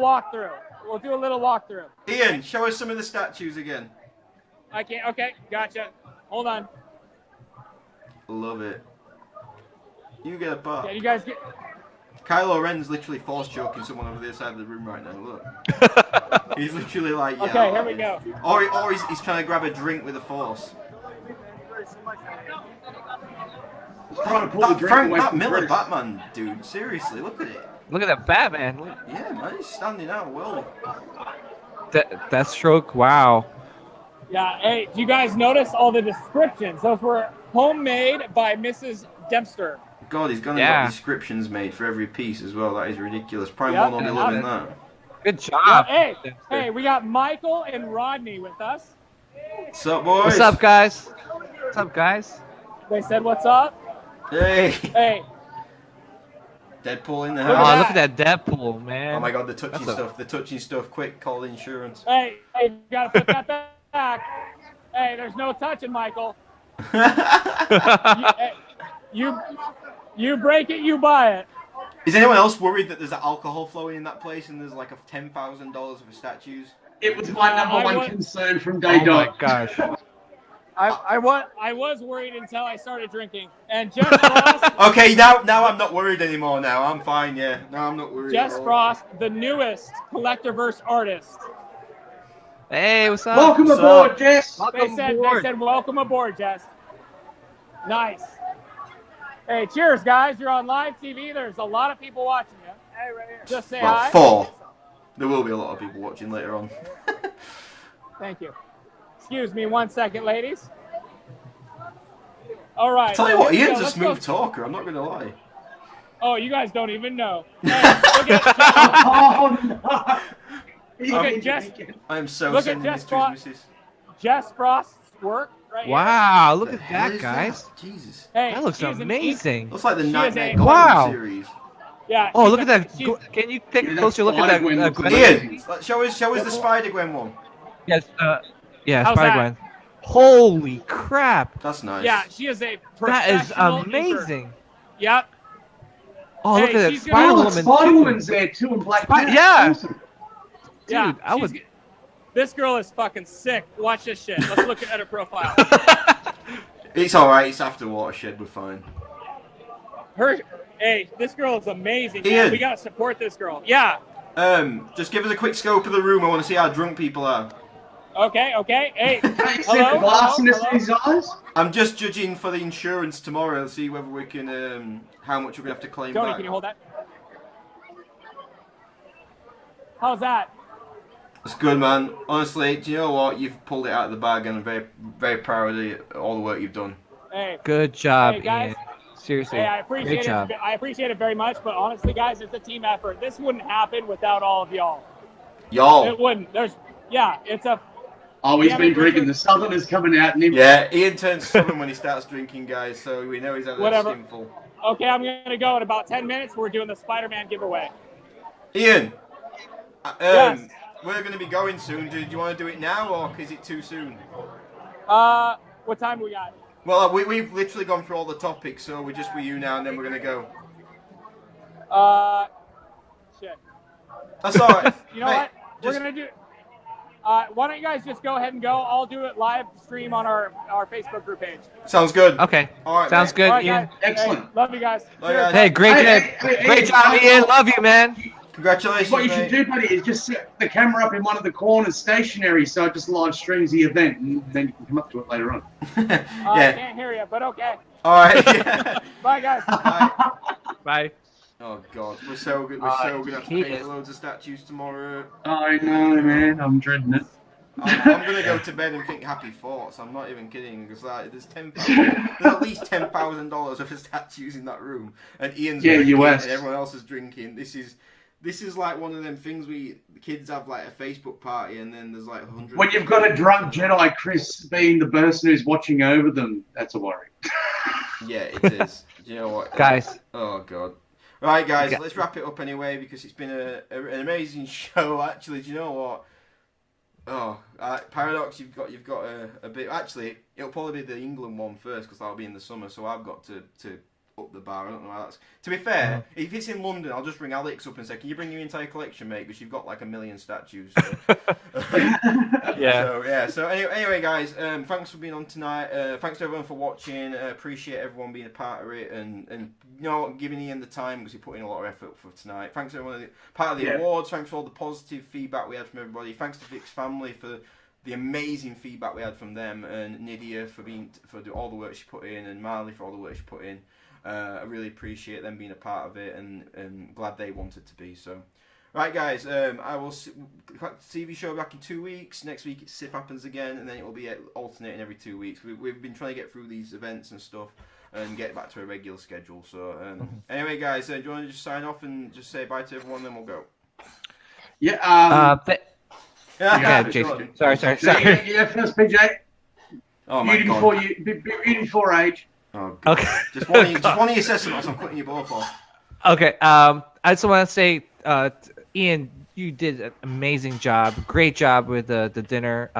walkthrough. We'll do a little walkthrough. Ian, show us some of the statues again. I can't. Okay, gotcha. Hold on. Love it. You get a part. Yeah, you guys get. Kylo Ren's literally force choking someone over the other side of the room right now. Look. He's literally like, yeah. Okay, here we go. Or he's trying to grab a drink with a force. Trying to pull the drink Frank, away that from Miller Chris. Batman dude, seriously, look at it. Look at that Batman. Look. Yeah, man, he's standing out well. That stroke. Wow. Yeah. Hey, do you guys notice all the descriptions? Those were homemade by Mrs. Dempster. God, he's gonna Yeah. got descriptions made for every piece as well. That is ridiculous. Prime Yep. One will be loving that. Good Yeah, job. hey, Dempster. hey, we got Michael and Rodney with us. What's up, boys? What's up, guys? What's up, guys? They said, "What's up?" Hey, Hey, Deadpool in the Look at house. Oh, that. look at that Deadpool, man. Oh my God, the touching That's a- stuff. The touching stuff. Quick, call the insurance. hey, you gotta put that back. Hey, there's no touching, Michael. You break it, you buy it. Is anyone else worried that there's alcohol flowing in that place and there's like a $10,000 for statues? It was my number I one want- concern from day Oh my dot. gosh. I was worried until I started drinking. And Jess Frost, Okay, now I'm not worried anymore. Now I'm fine. Yeah, now I'm not worried. Jess at all. Frost, the newest Collectorverse artist. Hey, what's up? Welcome What's aboard, up? Jess. They said, welcome aboard, Jess. Nice. Hey, cheers, guys. You're on live TV. There's a lot of people watching you. Hey, right here. Just say Well, hi. 4. There will be a lot of people watching later on. Thank you. Excuse me 1 second, ladies. All right. Tell you what, here we Ian's go. a Let's smooth go. talker. I'm not going to lie. Oh, you guys don't even know. Hey, look at Oh, no. Look at Jess. I'm so Look at sending this Jess to his Frost. missus. Jess Frost's work right here. Wow, look The at hell that, is guys. that? Jesus. Hey, That looks she is an amazing. Looks like the She is Nightmare a- Gotham Wow. series. Yeah. Oh, she's look a- at that. she's- Can you take a Yeah, closer look at that? Spider-Gwen looks Gwen? amazing. Ian, show us the Spider-Gwen one. Yes. Yeah, How's Spider that? Gwen. Holy crap! That's nice. Yeah, she is a That is professional amazing. Yep. Oh, look Hey, at that she's Spider gonna- Oh, Woman Spider-Woman's too. there too in Black Spi- Panther. yeah. Awesome. Yeah, Dude, I would. This girl is fucking sick. Watch this shit. Let's look at her profile. It's alright, it's after Watershed, we're fine. Hey, this girl is amazing. Man. Ian. We gotta support this girl. Yeah. Just give us a quick scope of the room. I want to see how drunk people are. Okay. Hey. Can't you see Hello? the glass in Hello? his eyes? I'm just judging for the insurance tomorrow, see whether we can, how much we're going to have to claim Tony, back. can you hold that? How's that? That's good, man. Honestly, do you know what? You've pulled it out of the bag, and I'm very, very proud of all the work you've done. Hey. Good job, Hey, guys. Ian. Seriously, Hey, I appreciate great job. it. I appreciate it very much, but honestly, guys, it's a team effort. This wouldn't happen without all of y'all. Y'all. It wouldn't. It's a. Oh, he's Yeah, been but drinking. Richard- The Southerners coming out. And he... Yeah, Ian turns southern when he starts drinking, guys, so we know he's had a Whatever. skinful. Okay, I'm gonna go in about 10 minutes. We're doing the Spider-Man giveaway. Ian, Yes. we're going to be going soon. Do you want to do it now, or is it too soon? What time we got? Well, we've literally gone through all the topics, so we're just with you now, and then we're going to go. Shit. That's all right. You know Mate, what? We're just- gonna do. Why don't you guys just go ahead and go? I'll do it live stream on our Facebook group page. Sounds good. Okay. All right, Sounds mate. good, All right, Ian. guys. Excellent. Hey, love you guys. Love you Cheers. guys. Hey, great Hey, job, Ian. Love you, man. Congratulations, What you mate. should do, buddy, is just set the camera up in one of the corners stationary so it just live streams the event and then you can come up to it later on. I Yeah. can't hear you, but okay. All right. Yeah. Bye, guys. Bye. Bye. Oh God, we're so good. We're so gonna have to pay for loads of statues tomorrow. I know, man. I'm dreading it. I'm gonna go to bed and think happy thoughts. I'm not even kidding. Because like, there's at least $10,000 worth of statues in that room, and Ian's drinking, US. and everyone else is drinking. This is like one of them things the kids have like a Facebook party, and then there's like 100. When you've got a drunk Jedi Chris being the person who's watching over them, that's a worry. Yeah, it is. Do you know what, Guys. Oh God. Right, guys, Okay. let's wrap it up anyway because it's been an amazing show. Actually, do you know what? Oh, Paradox, you've got a bit. Actually, it'll probably be the England one first because that'll be in the summer. So I've got to up the bar. I don't know how that's. To be fair, if it's in London, I'll just ring Alex up and say, "Can you bring your entire collection, mate? Because you've got like 1 million statues." So. Yeah. So anyway, guys, thanks for being on tonight. Thanks to everyone for watching. Appreciate everyone being a part of it and you know giving Ian the time because he put in a lot of effort for tonight. Thanks to everyone part of the awards. Thanks for all the positive feedback we had from everybody. Thanks to Vic's family for the amazing feedback we had from them, and Nydia for all the work she put in, and Marley for all the work she put in. I really appreciate them being a part of it, and glad they wanted to be. So, right, guys, I will see TV show back in 2 weeks. Next week, it's SIF happens again, and then it will be alternating every 2 weeks. We've been trying to get through these events and stuff and get back to a regular schedule. So, anyway, guys, do you want to just sign off and just say bye to everyone, then we'll go? Yeah. Yeah, Jason. Sorry. Yeah, first, PJ. Oh my beauty God. Beauty before age. Oh, God. Okay. Just one of your assessments. I'm cutting you both off. Okay. I just want to say, Ian, you did an amazing job. Great job with the dinner.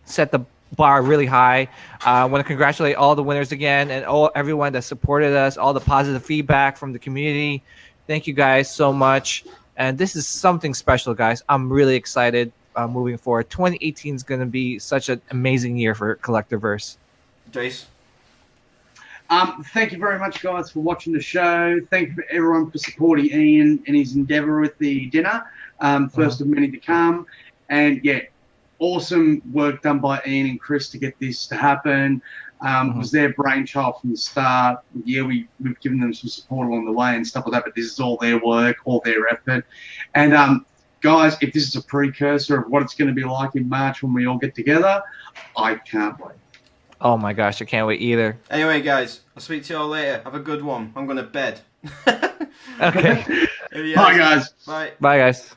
Set the bar really high. I want to congratulate all the winners again and everyone that supported us, all the positive feedback from the community. Thank you guys so much. And this is something special, guys. I'm really excited moving forward. 2018 is going to be such an amazing year for Collectiverse. Jace? Thank you very much, guys, for watching the show. Thank you everyone for supporting Ian and his endeavour with the dinner. First of many to come. And, yeah, awesome work done by Ian and Chris to get this to happen. It was their brainchild from the start. Yeah, we've given them some support along the way and stuff like that, but this is all their work, all their effort. And, guys, if this is a precursor of what it's going to be like in March when we all get together, I can't wait. Oh, my gosh. I can't wait either. Anyway, guys, I'll speak to you all later. Have a good one. I'm going to bed. Okay. Bye, guys. Bye. Bye, guys.